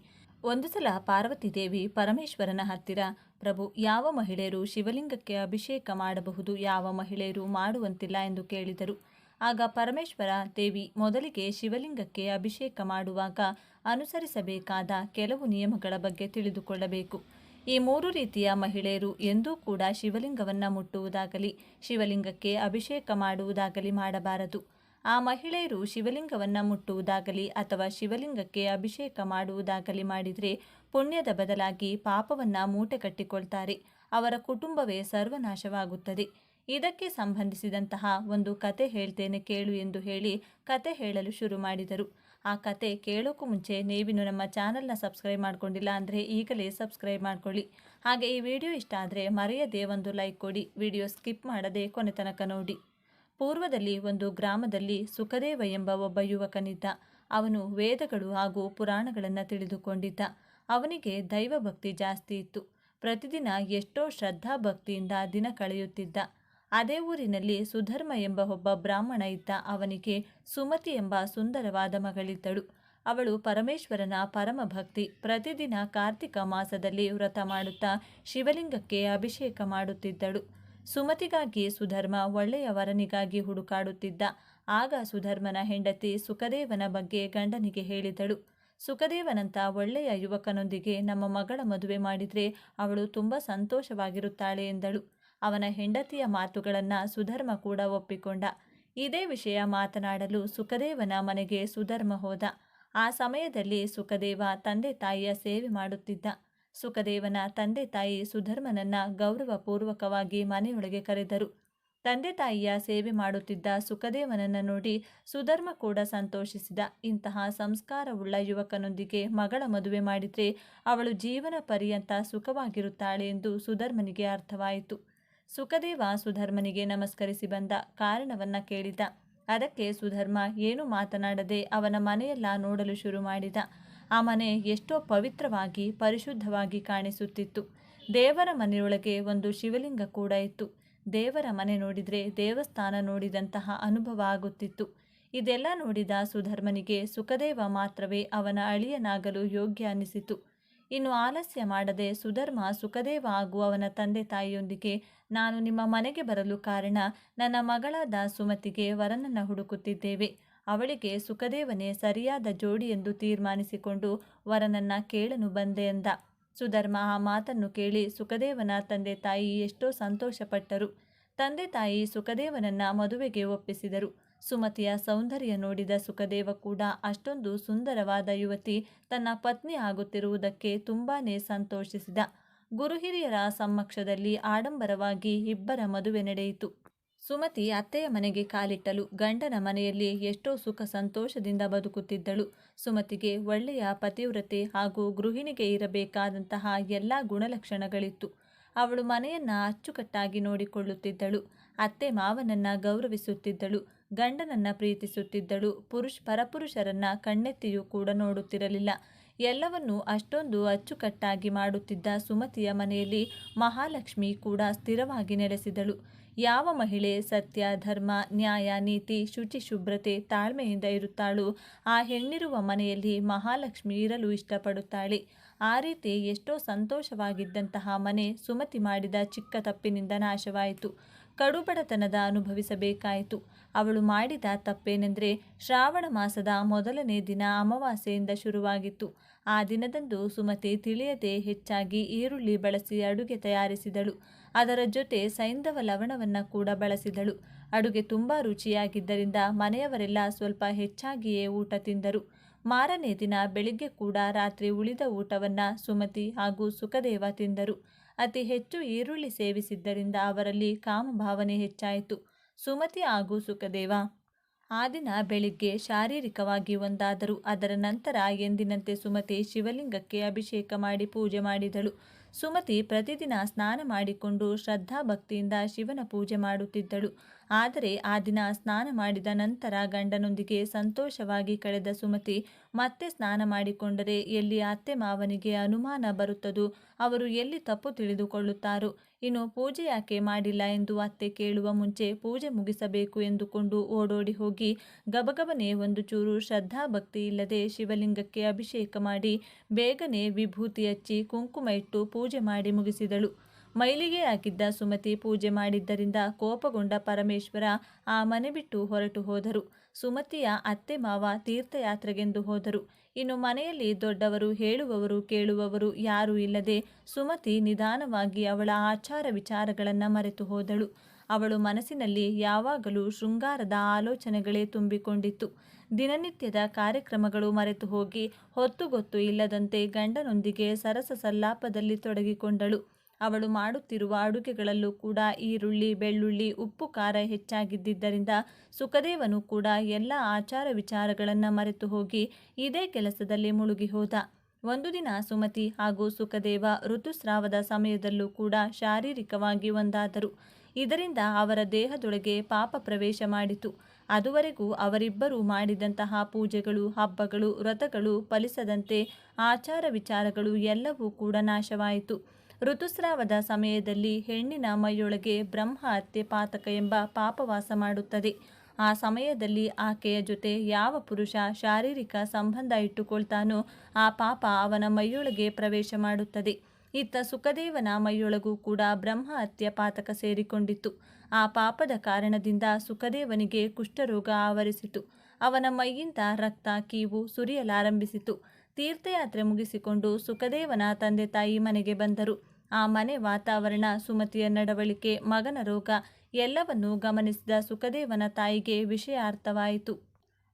ಒಂದು ಸಲ ಪಾರ್ವತಿ ದೇವಿ ಪರಮೇಶ್ವರನ ಹತ್ತಿರ, ಪ್ರಭು, ಯಾವ ಮಹಿಳೆಯರು ಶಿವಲಿಂಗಕ್ಕೆ ಅಭಿಷೇಕ ಮಾಡಬಹುದು, ಯಾವ ಮಹಿಳೆಯರು ಮಾಡುವಂತಿಲ್ಲ ಎಂದು ಕೇಳಿದರು. ಆಗ ಪರಮೇಶ್ವರ ದೇವಿ ಮೊದಲಿಗೆ ಶಿವಲಿಂಗಕ್ಕೆ ಅಭಿಷೇಕ ಮಾಡುವಾಗ ಅನುಸರಿಸಬೇಕಾದ ಕೆಲವು ನಿಯಮಗಳ ಬಗ್ಗೆ ತಿಳಿದುಕೊಳ್ಳಬೇಕು. ಈ 3 ರೀತಿಯ ಮಹಿಳೆಯರು ಎಂದೂ ಕೂಡ ಶಿವಲಿಂಗವನ್ನು ಮುಟ್ಟುವುದಾಗಲಿ ಶಿವಲಿಂಗಕ್ಕೆ ಅಭಿಷೇಕ ಮಾಡುವುದಾಗಲಿ ಮಾಡಬಾರದು. ಆ ಮಹಿಳೆಯರು ಶಿವಲಿಂಗವನ್ನು ಮುಟ್ಟುವುದಾಗಲಿ ಅಥವಾ ಶಿವಲಿಂಗಕ್ಕೆ ಅಭಿಷೇಕ ಮಾಡುವುದಾಗಲಿ ಮಾಡಿದರೆ ಪುಣ್ಯದ ಬದಲಾಗಿ ಪಾಪವನ್ನು ಮೂಟೆ ಕಟ್ಟಿಕೊಳ್ತಾರೆ. ಅವರ ಕುಟುಂಬವೇ ಸರ್ವನಾಶವಾಗುತ್ತದೆ. ಇದಕ್ಕೆ ಸಂಬಂಧಿಸಿದಂತಹ ಒಂದು ಕತೆ ಹೇಳ್ತೇನೆ ಕೇಳು ಎಂದು ಹೇಳಿ ಕತೆ ಹೇಳಲು ಶುರು ಮಾಡಿದರು. ಆ ಕತೆ ಕೇಳೋಕ್ಕೂ ಮುಂಚೆ ನೀವಿನ್ನು ನಮ್ಮ ಚಾನಲ್ನ ಸಬ್ಸ್ಕ್ರೈಬ್ ಮಾಡ್ಕೊಂಡಿಲ್ಲ ಅಂದರೆ ಈಗಲೇ ಸಬ್ಸ್ಕ್ರೈಬ್ ಮಾಡ್ಕೊಳ್ಳಿ. ಹಾಗೆ ಈ ವಿಡಿಯೋ ಇಷ್ಟ ಆದರೆ ಮರೆಯದೇ ಒಂದು ಲೈಕ್ ಕೊಡಿ. ವಿಡಿಯೋ ಸ್ಕಿಪ್ ಮಾಡದೆ ಕೊನೆ ತನಕ ನೋಡಿ. ಪೂರ್ವದಲ್ಲಿ ಒಂದು ಗ್ರಾಮದಲ್ಲಿ ಸುಖದೇವ ಎಂಬ ಒಬ್ಬ ಯುವಕನಿದ್ದ. ಅವನು ವೇದಗಳು ಹಾಗೂ ಪುರಾಣಗಳನ್ನು ತಿಳಿದುಕೊಂಡಿದ್ದ. ಅವನಿಗೆ ದೈವಭಕ್ತಿ ಜಾಸ್ತಿ ಇತ್ತು. ಪ್ರತಿದಿನ ಎಷ್ಟೋ ಶ್ರದ್ಧಾಭಕ್ತಿಯಿಂದ ದಿನ ಕಳೆಯುತ್ತಿದ್ದ. ಅದೇ ಊರಿನಲ್ಲಿ ಸುಧರ್ಮ ಎಂಬ ಒಬ್ಬ ಬ್ರಾಹ್ಮಣ ಇದ್ದ. ಅವನಿಗೆ ಸುಮತಿ ಎಂಬ ಸುಂದರವಾದ ಮಗಳಿದ್ದಳು. ಅವಳು ಪರಮೇಶ್ವರನ ಪರಮ ಭಕ್ತಿ. ಪ್ರತಿದಿನ ಕಾರ್ತಿಕ ಮಾಸದಲ್ಲಿ ವ್ರತ ಮಾಡುತ್ತಾ ಶಿವಲಿಂಗಕ್ಕೆ ಅಭಿಷೇಕ ಮಾಡುತ್ತಿದ್ದಳು. ಸುಮತಿಗಾಗಿ ಸುಧರ್ಮ ಒಳ್ಳೆಯ ವರನಿಗಾಗಿ ಹುಡುಕಾಡುತ್ತಿದ್ದ. ಆಗ ಸುಧರ್ಮನ ಹೆಂಡತಿ ಸುಖದೇವನ ಬಗ್ಗೆ ಗಂಡನಿಗೆ ಹೇಳಿದಳು. ಸುಖದೇವನಂತ ಒಳ್ಳೆಯ ಯುವಕನೊಂದಿಗೆ ನಮ್ಮ ಮಗಳ ಮದುವೆ ಮಾಡಿದರೆ ಅವಳು ತುಂಬ ಸಂತೋಷವಾಗಿರುತ್ತಾಳೆ ಎಂದಳು. ಅವನ ಹೆಂಡತಿಯ ಮಾತುಗಳನ್ನು ಸುಧರ್ಮ ಕೂಡ ಒಪ್ಪಿಕೊಂಡ. ಇದೇ ವಿಷಯ ಮಾತನಾಡಲು ಸುಖದೇವನ ಮನೆಗೆ ಸುಧರ್ಮ ಹೋದ. ಆ ಸಮಯದಲ್ಲಿ ಸುಖದೇವ ತಂದೆ ತಾಯಿಯ ಸೇವೆ ಮಾಡುತ್ತಿದ್ದ. ಸುಖದೇವನ ತಂದೆ ತಾಯಿ ಸುಧರ್ಮನನ್ನ ಗೌರವಪೂರ್ವಕವಾಗಿ ಮನೆಯೊಳಗೆ ಕರೆದರು. ತಂದೆ ತಾಯಿಯ ಸೇವೆ ಮಾಡುತ್ತಿದ್ದ ಸುಖದೇವನನ್ನು ನೋಡಿ ಸುಧರ್ಮ ಕೂಡ ಸಂತೋಷಿಸಿದ. ಇಂತಹ ಸಂಸ್ಕಾರವುಳ್ಳ ಯುವಕನೊಂದಿಗೆ ಮಗಳ ಮದುವೆ ಮಾಡಿದರೆ ಅವಳು ಜೀವನ ಪರ್ಯಂತ ಸುಖವಾಗಿರುತ್ತಾಳೆ ಎಂದು ಸುಧರ್ಮನಿಗೆ ಅರ್ಥವಾಯಿತು. ಸುಖದೇವ ಸುಧರ್ಮನಿಗೆ ನಮಸ್ಕರಿಸಿ ಬಂದ. ಕಾರಣವನ್ನ ಕೇಳಿದ. ಅದಕ್ಕೆ ಸುಧರ್ಮ ಏನು ಮಾತನಾಡದೆ ಅವನ ಮನೆಯೆಲ್ಲ ನೋಡಲು ಶುರು ಮಾಡಿದ. ಆ ಮನೆ ಎಷ್ಟೋ ಪವಿತ್ರವಾಗಿ ಪರಿಶುದ್ಧವಾಗಿ ಕಾಣಿಸುತ್ತಿತ್ತು. ದೇವರ ಮನೆಯೊಳಗೆ ಒಂದು ಶಿವಲಿಂಗ ಕೂಡ ಇತ್ತು. ದೇವರ ಮನೆ ನೋಡಿದರೆ ದೇವಸ್ಥಾನ ನೋಡಿದಂತಹ ಅನುಭವ ಆಗುತ್ತಿತ್ತು. ಇದೆಲ್ಲ ನೋಡಿದ ಸುಧರ್ಮನಿಗೆ ಸುಖದೇವ ಮಾತ್ರವೇ ಅವನ ಅಳಿಯನಾಗಲು ಯೋಗ್ಯ ಅನಿಸಿತು. ಇನ್ನು ಆಲಸ್ಯ ಮಾಡದೆ ಸುಧರ್ಮ ಸುಖದೇವ ಹಾಗೂ ಅವನ ತಂದೆ ತಾಯಿಯೊಂದಿಗೆ, ನಾನು ನಿಮ್ಮ ಮನೆಗೆ ಬರಲು ಕಾರಣ, ನನ್ನ ಮಗಳಾದ ಸುಮತಿಗೆ ವರನನ್ನು ಹುಡುಕುತ್ತಿದ್ದೇವೆ. ಅವಳಿಗೆ ಸುಖದೇವನೇ ಸರಿಯಾದ ಜೋಡಿ ಎಂದು ತೀರ್ಮಾನಿಸಿಕೊಂಡು ವರನನ್ನ ಕೇಳಲು ಬಂದೆ ಎಂದ. ಸುಧರ್ಮ ಆ ಮಾತನ್ನು ಕೇಳಿ ಸುಖದೇವನ ತಂದೆ ತಾಯಿ ಎಷ್ಟೋ ಸಂತೋಷಪಟ್ಟರು. ತಂದೆ ತಾಯಿ ಸುಖದೇವನನ್ನ ಮದುವೆಗೆ ಒಪ್ಪಿಸಿದರು. ಸುಮತಿಯ ಸೌಂದರ್ಯ ನೋಡಿದ ಸುಖದೇವ ಕೂಡ ಅಷ್ಟೊಂದು ಸುಂದರವಾದ ಯುವತಿ ತನ್ನ ಪತ್ನಿ ಆಗುತ್ತಿರುವುದಕ್ಕೆ ತುಂಬಾನೇ ಸಂತೋಷಿಸಿದ. ಗುರುಹಿರಿಯರ ಸಮ್ಮಕ್ಷದಲ್ಲಿ ಆಡಂಬರವಾಗಿ ಇಬ್ಬರ ಮದುವೆ ನಡೆಯಿತು. ಸುಮತಿ ಅತ್ತೆಯ ಮನೆಗೆ ಕಾಲಿಟ್ಟಲು. ಗಂಡನ ಮನೆಯಲ್ಲಿ ಎಷ್ಟೋ ಸುಖ ಸಂತೋಷದಿಂದ ಬದುಕುತ್ತಿದ್ದಳು. ಸುಮತಿಗೆ ಒಳ್ಳೆಯ ಪತಿವ್ರತೆ ಹಾಗೂ ಗೃಹಿಣಿಗೆ ಇರಬೇಕಾದಂತಹ ಎಲ್ಲ ಗುಣಲಕ್ಷಣಗಳಿತ್ತು. ಅವಳು ಮನೆಯನ್ನ ಅಚ್ಚುಕಟ್ಟಾಗಿ ನೋಡಿಕೊಳ್ಳುತ್ತಿದ್ದಳು. ಅತ್ತೆ ಮಾವನನ್ನ ಗೌರವಿಸುತ್ತಿದ್ದಳು. ಗಂಡನನ್ನ ಪ್ರೀತಿಸುತ್ತಿದ್ದಳು. ಪರಪುರುಷರನ್ನ ಕಣ್ಣೆತ್ತಿಯೂ ಕೂಡ ನೋಡುತ್ತಿರಲಿಲ್ಲ. ಎಲ್ಲವನ್ನೂ ಅಷ್ಟೊಂದು ಅಚ್ಚುಕಟ್ಟಾಗಿ ಮಾಡುತ್ತಿದ್ದ ಸುಮತಿಯ ಮನೆಯಲ್ಲಿ ಮಹಾಲಕ್ಷ್ಮಿ ಕೂಡ ಸ್ಥಿರವಾಗಿ ನೆಲೆಸಿದಳು. ಯಾವ ಮಹಿಳೆ ಸತ್ಯ, ಧರ್ಮ, ನ್ಯಾಯ, ನೀತಿ, ಶುಚಿ, ಶುಭ್ರತೆ, ತಾಳ್ಮೆಯಿಂದ ಇರುತ್ತಾಳೋ ಆ ಹೆಣ್ಣಿರುವ ಮನೆಯಲ್ಲಿ ಮಹಾಲಕ್ಷ್ಮಿ ಇರಲು ಇಷ್ಟಪಡುತ್ತಾಳೆ. ಆ ರೀತಿ ಎಷ್ಟೋ ಸಂತೋಷವಾಗಿದ್ದಂತಹ ಮನೆ ಸುಮತಿ ಮಾಡಿದ ಚಿಕ್ಕ ತಪ್ಪಿನಿಂದ ನಾಶವಾಯಿತು. ಕಡುಬಡತನದ ಅನುಭವಿಸಬೇಕಾಯಿತು. ಅವಳು ಮಾಡಿದ ತಪ್ಪೇನೆಂದರೆ ಶ್ರಾವಣ ಮಾಸದ ಮೊದಲನೇ ದಿನ ಅಮಾವಾಸ್ಯೆಯಿಂದ ಶುರುವಾಗಿತ್ತು. ಆ ದಿನದಂದು ಸುಮತಿ ತಿಳಿಯದೆ ಹೆಚ್ಚಾಗಿ ಈರುಳ್ಳಿ ಬಳಸಿ ಅಡುಗೆ ತಯಾರಿಸಿದಳು. ಅದರ ಜೊತೆ ಸೈಂಧವ ಲವಣವನ್ನು ಕೂಡ ಬಳಸಿದಳು. ಅಡುಗೆ ತುಂಬ ರುಚಿಯಾಗಿದ್ದರಿಂದ ಮನೆಯವರೆಲ್ಲ ಸ್ವಲ್ಪ ಹೆಚ್ಚಾಗಿಯೇ ಊಟ ತಿಂದರು. ಮಾರನೇ ದಿನ ಬೆಳಿಗ್ಗೆ ಕೂಡ ರಾತ್ರಿ ಉಳಿದ ಊಟವನ್ನು ಸುಮತಿ ಹಾಗೂ ಸುಖದೇವ ತಿಂದರು. ಅತಿ ಹೆಚ್ಚು ಈರುಳ್ಳಿ ಸೇವಿಸಿದ್ದರಿಂದ ಅವರಲ್ಲಿ ಕಾಮಭಾವನೆ ಹೆಚ್ಚಾಯಿತು. ಸುಮತಿ ಹಾಗೂ ಸುಖದೇವ ಆ ದಿನ ಬೆಳಿಗ್ಗೆ ಶಾರೀರಿಕವಾಗಿ ಒಂದಾದರು. ಅದರ ನಂತರ ಎಂದಿನಂತೆ ಸುಮತಿ ಶಿವಲಿಂಗಕ್ಕೆ ಅಭಿಷೇಕ ಮಾಡಿ ಪೂಜೆ ಮಾಡಿದಳು. ಸುಮತಿ ಪ್ರತಿದಿನ ಸ್ನಾನ ಮಾಡಿಕೊಂಡು ಶ್ರದ್ಧಾಭಕ್ತಿಯಿಂದ ಶಿವನ ಪೂಜೆ ಮಾಡುತ್ತಿದ್ದಳು. ಆದರೆ ಆ ದಿನ ಸ್ನಾನ ಮಾಡಿದ ನಂತರ ಗಂಡನೊಂದಿಗೆ ಸಂತೋಷವಾಗಿ ಕಳೆದ ಸುಮತಿ ಮತ್ತೆ ಸ್ನಾನ ಮಾಡಿಕೊಂಡರೆ ಎಲ್ಲಿ ಅತ್ತೆ ಮಾವನಿಗೆ ಅನುಮಾನ ಬರುತ್ತದೋ, ಅವರು ಎಲ್ಲಿ ತಪ್ಪು ತಿಳಿದುಕೊಳ್ಳುತ್ತಾರೋ, ಇನ್ನು ಪೂಜೆ ಯಾಕೆ ಮಾಡಿಲ್ಲ ಎಂದು ಅತ್ತೆ ಕೇಳುವ ಮುಂಚೆ ಪೂಜೆ ಮುಗಿಸಬೇಕು ಎಂದುಕೊಂಡು ಓಡೋಡಿ ಹೋಗಿ ಗಬಗಬನೆ ಒಂದು ಚೂರು ಶ್ರದ್ಧಾಭಕ್ತಿ ಇಲ್ಲದೆ ಶಿವಲಿಂಗಕ್ಕೆ ಅಭಿಷೇಕ ಮಾಡಿ ಬೇಗನೆ ವಿಭೂತಿ ಹಚ್ಚಿ ಕುಂಕುಮ ಇಟ್ಟು ಪೂಜೆ ಮಾಡಿ ಮುಗಿಸಿದಳು. ಮೈಲಿಗೆ ಹಾಕಿದ್ದ ಸುಮತಿ ಪೂಜೆ ಮಾಡಿದ್ದರಿಂದ ಕೋಪಗೊಂಡ ಪರಮೇಶ್ವರ ಆ ಮನೆ ಬಿಟ್ಟು ಹೊರಟು ಹೋದರು. ಸುಮತಿಯ ಅತ್ತೆ ಮಾವ ತೀರ್ಥಯಾತ್ರೆಗೆಂದು ಹೋದರು. ಇನ್ನು ಮನೆಯಲ್ಲಿ ದೊಡ್ಡವರು ಹೇಳುವವರು ಕೇಳುವವರು ಯಾರೂ ಇಲ್ಲದೆ ಸುಮತಿ ನಿಧಾನವಾಗಿ ಅವಳ ಆಚಾರ ವಿಚಾರಗಳನ್ನು ಮರೆತು ಹೋದಳು. ಅವಳು ಮನಸ್ಸಿನಲ್ಲಿ ಯಾವಾಗಲೂ ಶೃಂಗಾರದ ಆಲೋಚನೆಗಳೇ ತುಂಬಿಕೊಂಡಿತ್ತು. ದಿನನಿತ್ಯದ ಕಾರ್ಯಕ್ರಮಗಳು ಮರೆತು ಹೋಗಿ ಹೊತ್ತುಗೊತ್ತು ಇಲ್ಲದಂತೆ ಗಂಡನೊಂದಿಗೆ ಸರಸ ಸಲ್ಲಾಪದಲ್ಲಿ ತೊಡಗಿಕೊಂಡಳು. ಅವಳು ಮಾಡುತ್ತಿರುವ ಅಡುಗೆಗಳಲ್ಲೂ ಕೂಡ ಈರುಳ್ಳಿ, ಬೆಳ್ಳುಳ್ಳಿ, ಉಪ್ಪು, ಖಾರ ಹೆಚ್ಚಾಗಿದ್ದರಿಂದ ಸುಖದೇವನು ಕೂಡ ಎಲ್ಲ ಆಚಾರ ವಿಚಾರಗಳನ್ನು ಮರೆತು ಹೋಗಿ ಇದೇ ಕೆಲಸದಲ್ಲಿ ಮುಳುಗಿ ಹೋದ. ಒಂದು ದಿನ ಸುಮತಿ ಹಾಗೂ ಸುಖದೇವ ಋತುಸ್ರಾವದ ಸಮಯದಲ್ಲೂ ಕೂಡ ಶಾರೀರಿಕವಾಗಿ ಒಂದಾದರು. ಇದರಿಂದ ಅವರ ದೇಹದೊಳಗೆ ಪಾಪ ಪ್ರವೇಶ ಮಾಡಿತು. ಅದುವರೆಗೂ ಅವರಿಬ್ಬರೂ ಮಾಡಿದಂತಹ ಪೂಜೆಗಳು, ಹಬ್ಬಗಳು, ವ್ರತಗಳು ಫಲಿಸದಂತೆ ಆಚಾರ ವಿಚಾರಗಳು ಎಲ್ಲವೂ ಕೂಡ ನಾಶವಾಯಿತು. ಋತುಸ್ರಾವದ ಸಮಯದಲ್ಲಿ ಹೆಣ್ಣಿನ ಮೈಯೊಳಗೆ ಬ್ರಹ್ಮ ಹತ್ಯೆ ಪಾತಕ ಎಂಬ ಪಾಪವಾಸ ಮಾಡುತ್ತದೆ. ಆ ಸಮಯದಲ್ಲಿ ಆಕೆಯ ಜೊತೆ ಯಾವ ಪುರುಷ ಶಾರೀರಿಕ ಸಂಬಂಧ ಇಟ್ಟುಕೊಳ್ತಾನೋ ಆ ಪಾಪ ಅವನ ಮೈಯೊಳಗೆ ಪ್ರವೇಶ ಮಾಡುತ್ತದೆ. ಇತ್ತ ಸುಖದೇವನ ಮೈಯೊಳಗೂ ಕೂಡ ಬ್ರಹ್ಮ ಹತ್ಯೆ ಪಾತಕ ಸೇರಿಕೊಂಡಿತ್ತು. ಆ ಪಾಪದ ಕಾರಣದಿಂದ ಸುಖದೇವನಿಗೆ ಕುಷ್ಠರೋಗ ಆವರಿಸಿತು. ಅವನ ಮೈಯಿಂದ ರಕ್ತ, ಕೀವು ಸುರಿಯಲಾರಂಭಿಸಿತು. ತೀರ್ಥಯಾತ್ರೆ ಮುಗಿಸಿಕೊಂಡು ಸುಖದೇವನ ತಂದೆ ತಾಯಿ ಮನೆಗೆ ಬಂದರು. ಆ ಮನೆ ವಾತಾವರಣ, ಸುಮತಿಯ ನಡವಳಿಕೆ, ಮಗನ ರೋಗ ಎಲ್ಲವನ್ನೂ ಗಮನಿಸಿದ ಸುಖದೇವನ ತಾಯಿಗೆ ವಿಷಯ ಅರ್ಥವಾಯಿತು.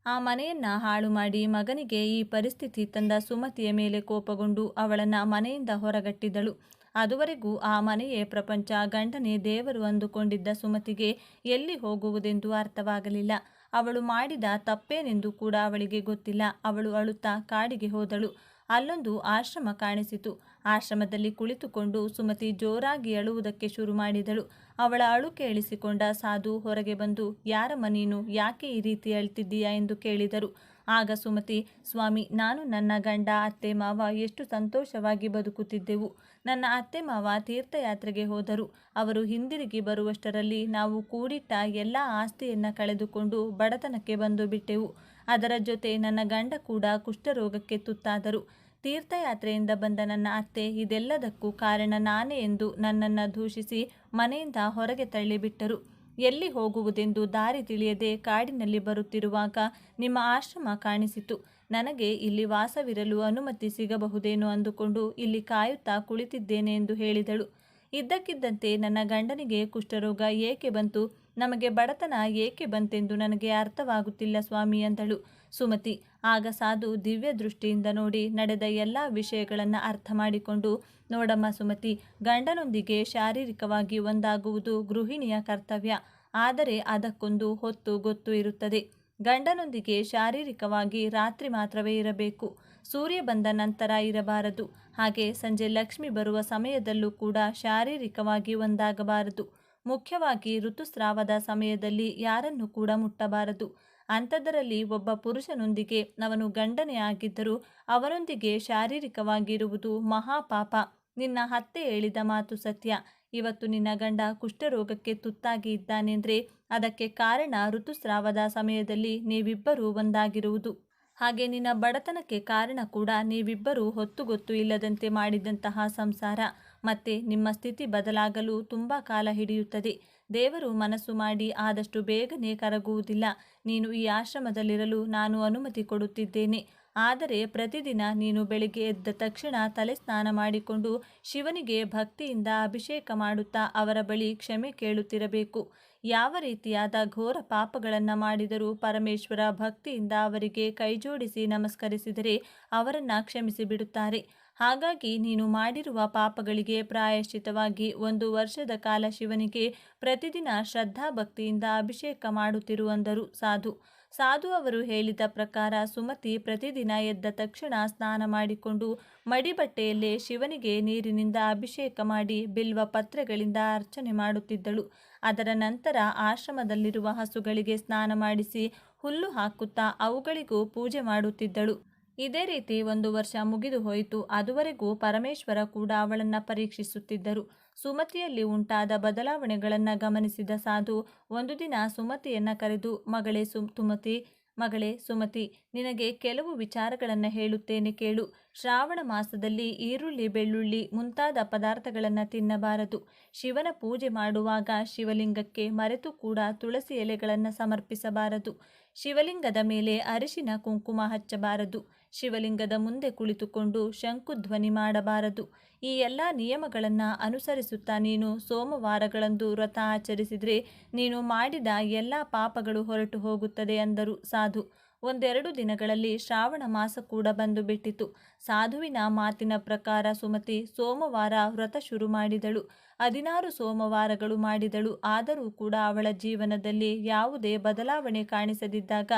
ಆ ಮನೆಯನ್ನ ಹಾಳು ಮಾಡಿ ಮಗನಿಗೆ ಈ ಪರಿಸ್ಥಿತಿ ತಂದ ಸುಮತಿಯ ಮೇಲೆ ಕೋಪಗೊಂಡು ಅವಳನ್ನು ಮನೆಯಿಂದ ಹೊರಗಟ್ಟಿದಳು. ಅದುವರೆಗೂ ಆ ಮನೆಯೇ ಪ್ರಪಂಚ, ಗಂಡನೇ ದೇವರು ಅಂದುಕೊಂಡಿದ್ದ ಸುಮತಿಗೆ ಎಲ್ಲಿ ಹೋಗುವುದೆಂದು ಅರ್ಥವಾಗಲಿಲ್ಲ. ಅವಳು ಮಾಡಿದ ತಪ್ಪೇನೆಂದು ಕೂಡ ಅವಳಿಗೆ ಗೊತ್ತಿಲ್ಲ. ಅವಳು ಅಳುತ್ತಾ ಕಾಡಿಗೆ ಹೋದಳು. ಅಲ್ಲೊಂದು ಆಶ್ರಮ ಕಾಣಿಸಿತು. ಆಶ್ರಮದಲ್ಲಿ ಕುಳಿತುಕೊಂಡು ಸುಮತಿ ಜೋರಾಗಿ ಅಳುವುದಕ್ಕೆ ಶುರು ಮಾಡಿದಳು. ಅವಳ ಅಳು ಕೇಳಿಸಿಕೊಂಡ ಸಾಧು ಹೊರಗೆ ಬಂದು, ಯಾರಮ್ಮ ನೀನು, ಯಾಕೆ ಈ ರೀತಿ ಅಳ್ತಿದ್ದೀಯಾ ಎಂದು ಕೇಳಿದರು. ಆಗ ಸುಮತಿ, ಸ್ವಾಮಿ, ನಾನು ನನ್ನ ಗಂಡ, ಅತ್ತೆ ಮಾವ ಎಷ್ಟು ಸಂತೋಷವಾಗಿ ಬದುಕುತ್ತಿದ್ದೆವು. ನನ್ನ ಅತ್ತೆ ಮಾವ ತೀರ್ಥಯಾತ್ರೆಗೆ ಹೋದರು. ಅವರು ಹಿಂದಿರುಗಿ ಬರುವಷ್ಟರಲ್ಲಿ ನಾವು ಕೂಡಿಟ್ಟ ಎಲ್ಲ ಆಸ್ತಿಯನ್ನು ಕಳೆದುಕೊಂಡು ಬಡತನಕ್ಕೆ ಬಂದು ಬಿಟ್ಟೆವು. ಅದರ ಜೊತೆ ನನ್ನ ಗಂಡ ಕೂಡ ಕುಷ್ಠರೋಗಕ್ಕೆ ತುತ್ತಾದರು. ತೀರ್ಥಯಾತ್ರೆಯಿಂದ ಬಂದ ನನ್ನ ಅತ್ತೆ ಇದೆಲ್ಲದಕ್ಕೂ ಕಾರಣ ನಾನೇ ಎಂದು ನನ್ನನ್ನು ದೂಷಿಸಿ ಮನೆಯಿಂದ ಹೊರಗೆ ತಳ್ಳಿಬಿಟ್ಟರು. ಎಲ್ಲಿ ಹೋಗುವುದೆಂದು ದಾರಿ ತಿಳಿಯದೆ ಕಾಡಿನಲ್ಲಿ ಬರುತ್ತಿರುವಾಗ ನಿಮ್ಮ ಆಶ್ರಮ ಕಾಣಿಸಿತು. ನನಗೆ ಇಲ್ಲಿ ವಾಸವಿರಲು ಅನುಮತಿ ಸಿಗಬಹುದೇನೋ ಅಂದುಕೊಂಡು ಇಲ್ಲಿ ಕಾಯುತ್ತಾ ಕುಳಿತಿದ್ದೇನೆ ಎಂದು ಹೇಳಿದಳು. ಇದ್ದಕ್ಕಿದ್ದಂತೆ ನನ್ನ ಗಂಡನಿಗೆ ಕುಷ್ಠರೋಗ ಏಕೆ ಬಂತು, ನಮಗೆ ಬಡತನ ಏಕೆ ಬಂತೆಂದು ನನಗೆ ಅರ್ಥವಾಗುತ್ತಿಲ್ಲ ಸ್ವಾಮಿ ಎಂದಳು ಸುಮತಿ. ಆಗ ಸಾಧು ದಿವ್ಯ ದೃಷ್ಟಿಯಿಂದ ನೋಡಿ ನಡೆದ ಎಲ್ಲ ವಿಷಯಗಳನ್ನು ಅರ್ಥ ಮಾಡಿಕೊಂಡು, ನೋಡಮ್ಮ ಸುಮತಿ, ಗಂಡನೊಂದಿಗೆ ಶಾರೀರಿಕವಾಗಿ ಒಂದಾಗುವುದು ಗೃಹಿಣಿಯ ಕರ್ತವ್ಯ. ಆದರೆ ಅದಕ್ಕೊಂದು ಹೊತ್ತು ಗೊತ್ತು ಇರುತ್ತದೆ. ಗಂಡನೊಂದಿಗೆ ಶಾರೀರಿಕವಾಗಿ ರಾತ್ರಿ ಮಾತ್ರವೇ ಇರಬೇಕು. ಸೂರ್ಯ ಬಂದ ನಂತರ ಇರಬಾರದು. ಹಾಗೆ ಸಂಜೆ ಲಕ್ಷ್ಮಿ ಬರುವ ಸಮಯದಲ್ಲೂ ಕೂಡ ಶಾರೀರಿಕವಾಗಿ ಒಂದಾಗಬಾರದು. ಮುಖ್ಯವಾಗಿ ಋತುಸ್ರಾವದ ಸಮಯದಲ್ಲಿ ಯಾರನ್ನು ಕೂಡ ಮುಟ್ಟಬಾರದು. ಅಂಥದ್ದರಲ್ಲಿ ಒಬ್ಬ ಪುರುಷನೊಂದಿಗೆ, ಅವನು ಗಂಡನೇ ಆಗಿದ್ದರೂ ಅವನೊಂದಿಗೆ ಶಾರೀರಿಕವಾಗಿರುವುದು ಮಹಾಪಾಪ. ನಿನ್ನ ಅತ್ತೆ ಹೇಳಿದ ಮಾತು ಸತ್ಯ. ಇವತ್ತು ನಿನ್ನ ಗಂಡ ಕುಷ್ಠರೋಗಕ್ಕೆ ತುತ್ತಾಗಿ ಇದ್ದಾನೆಂದರೆ ಅದಕ್ಕೆ ಕಾರಣ ಋತುಸ್ರಾವದ ಸಮಯದಲ್ಲಿ ನೀವಿಬ್ಬರೂ ಒಂದಾಗಿರುವುದು. ಹಾಗೆ ನಿನ್ನ ಬಡತನಕ್ಕೆ ಕಾರಣ ಕೂಡ ನೀವಿಬ್ಬರೂ ಹೊತ್ತುಗೊತ್ತು ಇಲ್ಲದಂತೆ ಮಾಡಿದಂತಹ ಸಂಸಾರ. ಮತ್ತೆ ನಿಮ್ಮ ಸ್ಥಿತಿ ಬದಲಾಗಲು ತುಂಬ ಕಾಲ ಹಿಡಿಯುತ್ತದೆ. ದೇವರು ಮನಸ್ಸು ಮಾಡಿ ಆದಷ್ಟು ಬೇಗನೆ ಕರಗುವುದಿಲ್ಲ. ನೀನು ಈ ಆಶ್ರಮದಲ್ಲಿರಲು ನಾನು ಅನುಮತಿ ಕೊಡುತ್ತಿದ್ದೇನೆ. ಆದರೆ ಪ್ರತಿದಿನ ನೀನು ಬೆಳಿಗ್ಗೆ ಎದ್ದ ತಕ್ಷಣ ತಲೆ ಸ್ನಾನ ಮಾಡಿಕೊಂಡು ಶಿವನಿಗೆ ಭಕ್ತಿಯಿಂದ ಅಭಿಷೇಕ ಮಾಡುತ್ತಾ ಅವರ ಬಳಿ ಕ್ಷಮೆ ಕೇಳುತ್ತಿರಬೇಕು. ಯಾವ ರೀತಿಯಾದ ಘೋರ ಪಾಪಗಳನ್ನು ಮಾಡಿದರೂ ಪರಮೇಶ್ವರ ಭಕ್ತಿಯಿಂದ ಅವರಿಗೆ ಕೈಜೋಡಿಸಿ ನಮಸ್ಕರಿಸಿದರೆ ಅವರನ್ನು ಕ್ಷಮಿಸಿ ಬಿಡುತ್ತಾರೆ. ಹಾಗಾಗಿ ನೀನು ಮಾಡಿರುವ ಪಾಪಗಳಿಗೆ ಪ್ರಾಯಶ್ಚಿತವಾಗಿ 1 ವರ್ಷದ ಕಾಲ ಶಿವನಿಗೆ ಪ್ರತಿದಿನ ಶ್ರದ್ಧಾಭಕ್ತಿಯಿಂದ ಅಭಿಷೇಕ ಮಾಡುತ್ತಿರು ಅಂದರು ಸಾಧು. ಸಾಧು ಅವರು ಹೇಳಿದ ಪ್ರಕಾರ ಸುಮತಿ ಪ್ರತಿದಿನ ಎದ್ದ ತಕ್ಷಣ ಸ್ನಾನ ಮಾಡಿಕೊಂಡು ಮಡಿಬಟ್ಟೆಯಲ್ಲೇ ಶಿವನಿಗೆ ನೀರಿನಿಂದ ಅಭಿಷೇಕ ಮಾಡಿ ಬಿಲ್ವ ಪತ್ರೆಗಳಿಂದ ಅರ್ಚನೆ ಮಾಡುತ್ತಿದ್ದಳು. ಅದರ ನಂತರ ಆಶ್ರಮದಲ್ಲಿರುವ ಹಸುಗಳಿಗೆ ಸ್ನಾನ ಮಾಡಿಸಿ ಹುಲ್ಲು ಹಾಕುತ್ತಾ ಅವುಗಳಿಗೂ ಪೂಜೆ ಮಾಡುತ್ತಿದ್ದಳು. ಇದೇ ರೀತಿ 1 ವರ್ಷ ಮುಗಿದು ಹೋಯಿತು. ಅದುವರೆಗೂ ಪರಮೇಶ್ವರ ಕೂಡ ಅವಳನ್ನು ಪರೀಕ್ಷಿಸುತ್ತಿದ್ದರು. ಸುಮತಿಯಲ್ಲಿ ಉಂಟಾದ ಬದಲಾವಣೆಗಳನ್ನು ಗಮನಿಸಿದ ಸಾಧು ಒಂದು ದಿನ ಸುಮತಿಯನ್ನು ಕರೆದು, ಮಗಳೇ ಸುಮತಿ, ನಿನಗೆ ಕೆಲವು ವಿಚಾರಗಳನ್ನು ಹೇಳುತ್ತೇನೆ ಕೇಳು. ಶ್ರಾವಣ ಮಾಸದಲ್ಲಿ ಈರುಳ್ಳಿ, ಬೆಳ್ಳುಳ್ಳಿ ಮುಂತಾದ ಪದಾರ್ಥಗಳನ್ನು ತಿನ್ನಬಾರದು. ಶಿವನ ಪೂಜೆ ಮಾಡುವಾಗ ಶಿವಲಿಂಗಕ್ಕೆ ಮರೆತು ಕೂಡ ತುಳಸಿ ಎಲೆಗಳನ್ನು ಸಮರ್ಪಿಸಬಾರದು. ಶಿವಲಿಂಗದ ಮೇಲೆ ಅರಿಶಿನ ಕುಂಕುಮ ಹಚ್ಚಬಾರದು. ಶಿವಲಿಂಗದ ಮುಂದೆ ಕುಳಿತುಕೊಂಡು ಶಂಕುಧ್ವನಿ ಮಾಡಬಾರದು. ಈ ಎಲ್ಲ ನಿಯಮಗಳನ್ನು ಅನುಸರಿಸುತ್ತಾ ನೀನು ಸೋಮವಾರಗಳಂದು ವ್ರತ ಆಚರಿಸಿದರೆ ನೀನು ಮಾಡಿದ ಎಲ್ಲ ಪಾಪಗಳು ಹೊರಟು ಹೋಗುತ್ತದೆ ಅಂದರು ಸಾಧು. ಒಂದೆರಡು ದಿನಗಳಲ್ಲಿ ಶ್ರಾವಣ ಮಾಸ ಕೂಡ ಬಂದು ಬಿಟ್ಟಿತು. ಸಾಧುವಿನ ಮಾತಿನ ಪ್ರಕಾರ ಸುಮತಿ ಸೋಮವಾರ ವ್ರತ ಶುರು ಮಾಡಿದಳು. 16 ಸೋಮವಾರಗಳು ಮಾಡಿದಳು. ಆದರೂ ಕೂಡ ಅವಳ ಜೀವನದಲ್ಲಿ ಯಾವುದೇ ಬದಲಾವಣೆ ಕಾಣಿಸದಿದ್ದಾಗ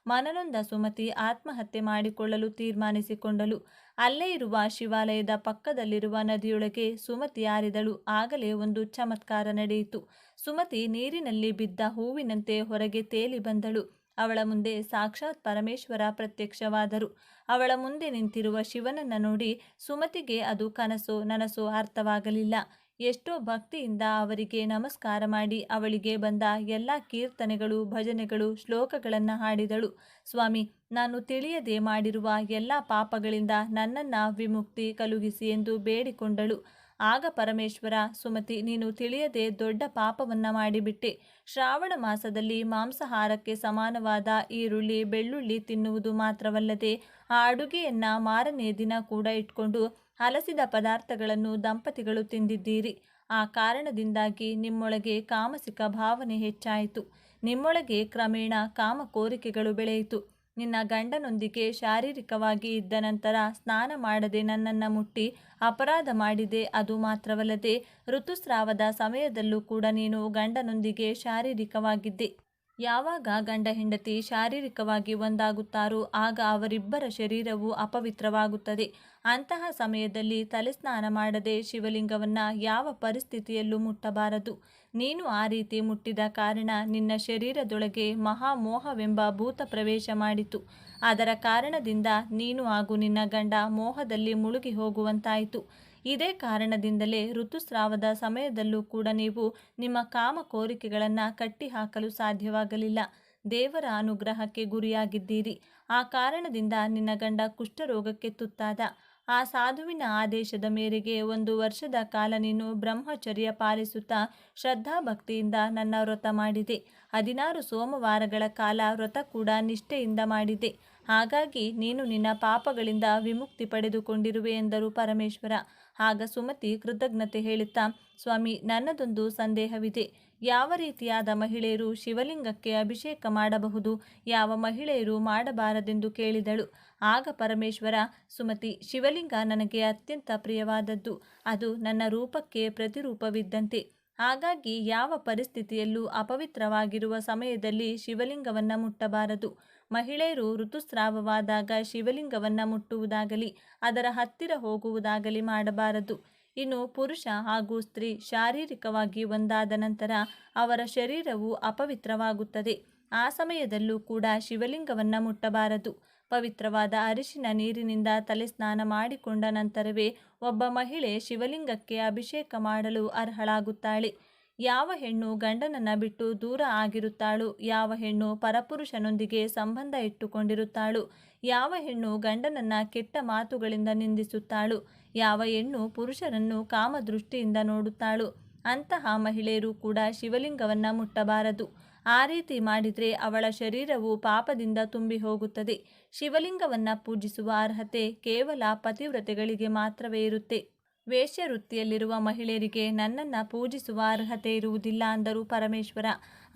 ಮನನೊಂದ ಸುಮತಿ ಆತ್ಮಹತ್ಯೆ ಮಾಡಿಕೊಳ್ಳಲು ತೀರ್ಮಾನಿಸಿಕೊಂಡಳು. ಅಲ್ಲೇ ಇರುವ ಶಿವಾಲಯದ ಪಕ್ಕದಲ್ಲಿರುವ ನದಿಯೊಳಗೆ ಸುಮತಿ ಹಾರಿದಳು. ಆಗಲೇ ಒಂದು ಚಮತ್ಕಾರ ನಡೆಯಿತು. ಸುಮತಿ ನೀರಿನಲ್ಲಿ ಬಿದ್ದ ಹೂವಿನಂತೆ ಹೊರಗೆ ತೇಲಿ ಬಂದಳು. ಅವಳ ಮುಂದೆ ಸಾಕ್ಷಾತ್ ಪರಮೇಶ್ವರ ಪ್ರತ್ಯಕ್ಷವಾದರು. ಅವಳ ಮುಂದೆ ನಿಂತಿರುವ ಶಿವನನ್ನ ನೋಡಿ ಸುಮತಿಗೆ ಅದು ಕನಸೋ ನನಸೋ ಅರ್ಥವಾಗಲಿಲ್ಲ. ಎಷ್ಟೋ ಭಕ್ತಿಯಿಂದ ಅವರಿಗೆ ನಮಸ್ಕಾರ ಮಾಡಿ ಅವಳಿಗೆ ಬಂದ ಎಲ್ಲ ಕೀರ್ತನೆಗಳು, ಭಜನೆಗಳು, ಶ್ಲೋಕಗಳನ್ನು ಹಾಡಿದಳು. ಸ್ವಾಮಿ, ನಾನು ತಿಳಿಯದೆ ಮಾಡಿರುವ ಎಲ್ಲ ಪಾಪಗಳಿಂದ ನನ್ನನ್ನು ವಿಮುಕ್ತಿ ಕಲುಹಿಸಿ ಎಂದು ಬೇಡಿಕೊಂಡಳು. ಆಗ ಪರಮೇಶ್ವರ, ಸುಮತಿ, ನೀನು ತಿಳಿಯದೆ ದೊಡ್ಡ ಪಾಪವನ್ನ ಮಾಡಿಬಿಟ್ಟೆ. ಶ್ರಾವಣ ಮಾಸದಲ್ಲಿ ಮಾಂಸಾಹಾರಕ್ಕೆ ಸಮಾನವಾದ ಈರುಳ್ಳಿ, ಬೆಳ್ಳುಳ್ಳಿ ತಿನ್ನುವುದು ಮಾತ್ರವಲ್ಲದೆ ಆ ಅಡುಗೆಯನ್ನ ಮಾರನೇ ದಿನ ಕೂಡ ಇಟ್ಕೊಂಡು ಹಲಸಿದ ಪದಾರ್ಥಗಳನ್ನು ದಂಪತಿಗಳು ತಿಂದಿದ್ದೀರಿ. ಆ ಕಾರಣದಿಂದಾಗಿ ನಿಮ್ಮೊಳಗೆ ಕಾಮಸಿಕ ಭಾವನೆ ಹೆಚ್ಚಾಯಿತು. ನಿಮ್ಮೊಳಗೆ ಕ್ರಮೇಣ ಕಾಮ ಕೋರಿಕೆಗಳು ಬೆಳೆಯಿತು. ನಿನ್ನ ಗಂಡನೊಂದಿಗೆ ಶಾರೀರಿಕವಾಗಿ ಇದ್ದ ನಂತರ ಸ್ನಾನ ಮಾಡದೆ ನನ್ನನ್ನು ಮುಟ್ಟಿ ಅಪರಾಧ ಮಾಡಿದೆ. ಅದು ಮಾತ್ರವಲ್ಲದೆ ಋತುಸ್ರಾವದ ಸಮಯದಲ್ಲೂ ಕೂಡ ನೀನು ಗಂಡನೊಂದಿಗೆ ಶಾರೀರಿಕವಾಗಿದ್ದೆ. ಯಾವಾಗ ಗಂಡ ಹೆಂಡತಿ ಶಾರೀರಿಕವಾಗಿ ಒಂದಾಗುತ್ತಾರೋ ಆಗ ಅವರಿಬ್ಬರ ಶರೀರವು ಅಪವಿತ್ರವಾಗುತ್ತದೆ. ಅಂತಹ ಸಮಯದಲ್ಲಿ ತಲೆಸ್ನಾನ ಮಾಡದೆ ಶಿವಲಿಂಗವನ್ನ ಯಾವ ಪರಿಸ್ಥಿತಿಯಲ್ಲೂ ಮುಟ್ಟಬಾರದು. ನೀನು ಆ ರೀತಿ ಮುಟ್ಟಿದ ಕಾರಣ ನಿನ್ನ ಶರೀರದೊಳಗೆ ಮಹಾಮೋಹವೆಂಬ ಭೂತ ಪ್ರವೇಶ ಮಾಡಿತು. ಅದರ ಕಾರಣದಿಂದ ನೀನು ಹಾಗೂ ನಿನ್ನ ಗಂಡ ಮೋಹದಲ್ಲಿ ಮುಳುಗಿ ಹೋಗುವಂತಾಯಿತು. ಇದೇ ಕಾರಣದಿಂದಲೇ ಋತುಸ್ರಾವದ ಸಮಯದಲ್ಲೂ ಕೂಡ ನೀವು ನಿಮ್ಮ ಕಾಮ ಕೋರಿಕೆಗಳನ್ನು ಕಟ್ಟಿಹಾಕಲು ಸಾಧ್ಯವಾಗಲಿಲ್ಲ. ದೇವರ ಅನುಗ್ರಹಕ್ಕೆ ಗುರಿಯಾಗಿದ್ದೀರಿ. ಆ ಕಾರಣದಿಂದ ನಿನ್ನ ಗಂಡ ಕುಷ್ಠರೋಗಕ್ಕೆ ತುತ್ತಾದ. ಆ ಸಾಧುವಿನ ಆದೇಶದ ಮೇರೆಗೆ 1 ವರ್ಷದ ಕಾಲ ನೀನು ಬ್ರಹ್ಮಚರ್ಯ ಪಾಲಿಸುತ್ತಾ ಶ್ರದ್ಧಾಭಕ್ತಿಯಿಂದ ನನ್ನ ವ್ರತ ಮಾಡಿದೆ. 16 ಸೋಮವಾರಗಳ ಕಾಲ ವ್ರತ ಕೂಡ ನಿಷ್ಠೆಯಿಂದ ಮಾಡಿದೆ. ಹಾಗಾಗಿ ನೀನು ನಿನ್ನ ಪಾಪಗಳಿಂದ ವಿಮುಕ್ತಿ ಪಡೆದುಕೊಂಡಿರುವೆ ಎಂದರು ಪರಮೇಶ್ವರ. ಆಗ ಸುಮತಿ ಕೃತಜ್ಞತೆ ಹೇಳುತ್ತಾ, ಸ್ವಾಮಿ, ನನ್ನದೊಂದು ಸಂದೇಹವಿದೆ. ಯಾವ ರೀತಿಯಾದ ಮಹಿಳೆಯರು ಶಿವಲಿಂಗಕ್ಕೆ ಅಭಿಷೇಕ ಮಾಡಬಹುದು, ಯಾವ ಮಹಿಳೆಯರು ಮಾಡಬಾರದೆಂದು ಕೇಳಿದಳು. ಆಗ ಪರಮೇಶ್ವರ, ಸುಮತಿ, ಶಿವಲಿಂಗ ನನಗೆ ಅತ್ಯಂತ ಪ್ರಿಯವಾದದ್ದು. ಅದು ನನ್ನ ರೂಪಕ್ಕೆ ಪ್ರತಿರೂಪವಿದ್ದಂತೆ. ಹಾಗಾಗಿ ಯಾವ ಪರಿಸ್ಥಿತಿಯಲ್ಲೂ ಅಪವಿತ್ರವಾಗಿರುವ ಸಮಯದಲ್ಲಿ ಶಿವಲಿಂಗವನ್ನ ಮುಟ್ಟಬಾರದು. ಮಹಿಳೆಯರು ಋತುಸ್ರಾವವಾದಾಗ ಶಿವಲಿಂಗವನ್ನ ಮುಟ್ಟುವುದಾಗಲಿ ಅದರ ಹತ್ತಿರ ಹೋಗುವುದಾಗಲಿ ಮಾಡಬಾರದು. ಇನ್ನು ಪುರುಷ ಹಾಗೂ ಸ್ತ್ರೀ ಶಾರೀರಿಕವಾಗಿ ಒಂದಾದ ನಂತರ ಅವರ ಶರೀರವು ಅಪವಿತ್ರವಾಗುತ್ತದೆ. ಆ ಸಮಯದಲ್ಲೂ ಕೂಡ ಶಿವಲಿಂಗವನ್ನ ಮುಟ್ಟಬಾರದು. ಪವಿತ್ರವಾದ ಅರಿಶಿನ ನೀರಿನಿಂದ ತಲೆ ಸ್ನಾನ ಮಾಡಿಕೊಂಡ ನಂತರವೇ ಒಬ್ಬ ಮಹಿಳೆ ಶಿವಲಿಂಗಕ್ಕೆ ಅಭಿಷೇಕ ಮಾಡಲು ಅರ್ಹಳಾಗುತ್ತಾಳೆ. ಯಾವ ಹೆಣ್ಣು ಗಂಡನನ್ನ ಬಿಟ್ಟು ದೂರ ಆಗಿರುತ್ತಾಳೋ, ಯಾವ ಹೆಣ್ಣು ಪರಪುರುಷನೊಂದಿಗೆ ಸಂಬಂಧ ಇಟ್ಟುಕೊಂಡಿರುತ್ತಾಳೋ, ಯಾವ ಹೆಣ್ಣು ಗಂಡನನ್ನ ಕೆಟ್ಟ ಮಾತುಗಳಿಂದ ನಿಂದಿಸುತ್ತಾಳೋ, ಯಾವ ಹೆಣ್ಣು ಪುರುಷರನ್ನು ಕಾಮದೃಷ್ಟಿಯಿಂದ ನೋಡುತ್ತಾಳೋ ಅಂತಹ ಮಹಿಳೆಯರು ಕೂಡ ಶಿವಲಿಂಗವನ್ನ ಮುಟ್ಟಬಾರದು. ಆ ರೀತಿ ಮಾಡಿದರೆ ಅವಳ ಶರೀರವು ಪಾಪದಿಂದ ತುಂಬಿ ಹೋಗುತ್ತದೆ. ಶಿವಲಿಂಗವನ್ನ ಪೂಜಿಸುವ ಅರ್ಹತೆ ಕೇವಲ ಪತಿವ್ರತೆಗಳಿಗೆ ಮಾತ್ರವೇ ಇರುತ್ತೆ. ವೇಶ್ಯ ವೃತ್ತಿಯಲ್ಲಿರುವ ಮಹಿಳೆಯರಿಗೆ ನನ್ನನ್ನು ಪೂಜಿಸುವ ಅರ್ಹತೆ ಇರುವುದಿಲ್ಲ ಅಂದರು ಪರಮೇಶ್ವರ.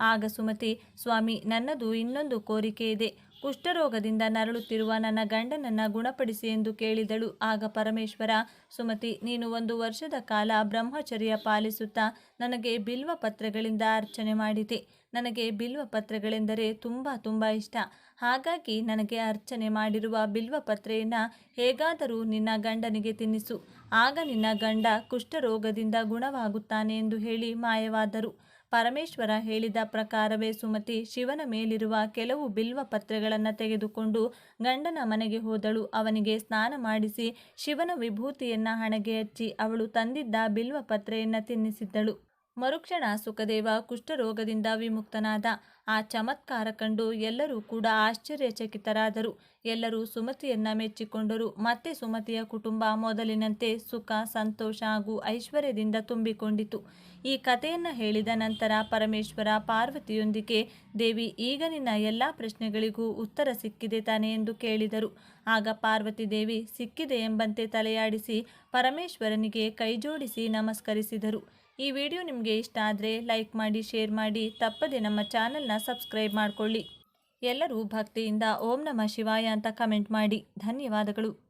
ಆಗ ಸುಮತಿ, ಸ್ವಾಮಿ, ನನ್ನದು ಇನ್ನೊಂದು ಕೋರಿಕೆ ಇದೆ. ಕುಷ್ಠರೋಗದಿಂದ ನರಳುತ್ತಿರುವ ನನ್ನ ಗಂಡನನ್ನು ಗುಣಪಡಿಸಿ ಎಂದು ಕೇಳಿದಳು. ಆಗ ಪರಮೇಶ್ವರ, ಸುಮತಿ, ನೀನು 1 ವರ್ಷದ ಕಾಲ ಬ್ರಹ್ಮಚರ್ಯ ಪಾಲಿಸುತ್ತಾ ನನಗೆ ಬಿಲ್ವ ಪತ್ರೆಗಳಿಂದ ಅರ್ಚನೆ ಮಾಡಿದೆ. ನನಗೆ ಬಿಲ್ವ ಪತ್ರೆಗಳೆಂದರೆ ತುಂಬ ಇಷ್ಟ. ಹಾಗಾಗಿ ನನಗೆ ಅರ್ಚನೆ ಮಾಡಿರುವ ಬಿಲ್ವ ಪತ್ರೆಯನ್ನು ಹೇಗಾದರೂ ನಿನ್ನ ಗಂಡನಿಗೆ ತಿನ್ನಿಸು. ಆಗ ನಿನ್ನ ಗಂಡ ಕುಷ್ಠರೋಗದಿಂದ ಗುಣವಾಗುತ್ತಾನೆ ಎಂದು ಹೇಳಿ ಮಾಯವಾದರು. ಪರಮೇಶ್ವರ ಹೇಳಿದ ಪ್ರಕಾರವೇ ಸುಮತಿ ಶಿವನ ಮೇಲಿರುವ ಕೆಲವು ಬಿಲ್ವ ಪತ್ರೆಗಳನ್ನು ತೆಗೆದುಕೊಂಡು ಗಂಡನ ಮನೆಗೆ ಹೋದಳು. ಅವನಿಗೆ ಸ್ನಾನ ಮಾಡಿಸಿ ಶಿವನ ವಿಭೂತಿಯನ್ನು ಹಣೆಗೆ ಹಚ್ಚಿ ಅವಳು ತಂದಿದ್ದ ಬಿಲ್ವ ಪತ್ರೆಯನ್ನು ತಿನ್ನಿಸಿದ್ದಳು. ಮರುಕ್ಷಣ ಸುಖದೇವ ಕುಷ್ಠರೋಗದಿಂದ ವಿಮುಕ್ತನಾದ. ಆ ಚಮತ್ಕಾರ ಕಂಡು ಎಲ್ಲರೂ ಕೂಡ ಆಶ್ಚರ್ಯಚಕಿತರಾದರು. ಎಲ್ಲರೂ ಸುಮತಿಯನ್ನ ಮೆಚ್ಚಿಕೊಂಡರು. ಮತ್ತೆ ಸುಮತಿಯ ಕುಟುಂಬ ಮೊದಲಿನಂತೆ ಸುಖ, ಸಂತೋಷ ಹಾಗೂ ಐಶ್ವರ್ಯದಿಂದ ತುಂಬಿಕೊಂಡಿತು. ಈ ಕಥೆಯನ್ನು ಹೇಳಿದ ನಂತರ ಪರಮೇಶ್ವರ ಪಾರ್ವತಿಯೊಂದಿಗೆ, ದೇವಿ, ಈಗ ನಿನ್ನ ಎಲ್ಲ ಪ್ರಶ್ನೆಗಳಿಗೂ ಉತ್ತರ ಸಿಕ್ಕಿದೆ ತಾನೆ ಎಂದು ಕೇಳಿದರು. ಆಗ ಪಾರ್ವತಿ ದೇವಿ ಸಿಕ್ಕಿದೆ ಎಂಬಂತೆ ತಲೆಯಾಡಿಸಿ ಪರಮೇಶ್ವರನಿಗೆ ಕೈಜೋಡಿಸಿ ನಮಸ್ಕರಿಸಿದರು. ಈ ವಿಡಿಯೋ ನಿಮಗೆ ಇಷ್ಟ ಆದರೆ ಲೈಕ್ ಮಾಡಿ, ಶೇರ್ ಮಾಡಿ, ತಪ್ಪದೆ ನಮ್ಮ ಚಾನಲ್ನ ಸಬ್ಸ್ಕ್ರೈಬ್ ಮಾಡಿಕೊಳ್ಳಿ. ಎಲ್ಲರೂ ಭಕ್ತಿಯಿಂದ ಓಂ ನಮಃ ಶಿವಾಯ ಅಂತ ಕಮೆಂಟ್ ಮಾಡಿ. ಧನ್ಯವಾದಗಳು.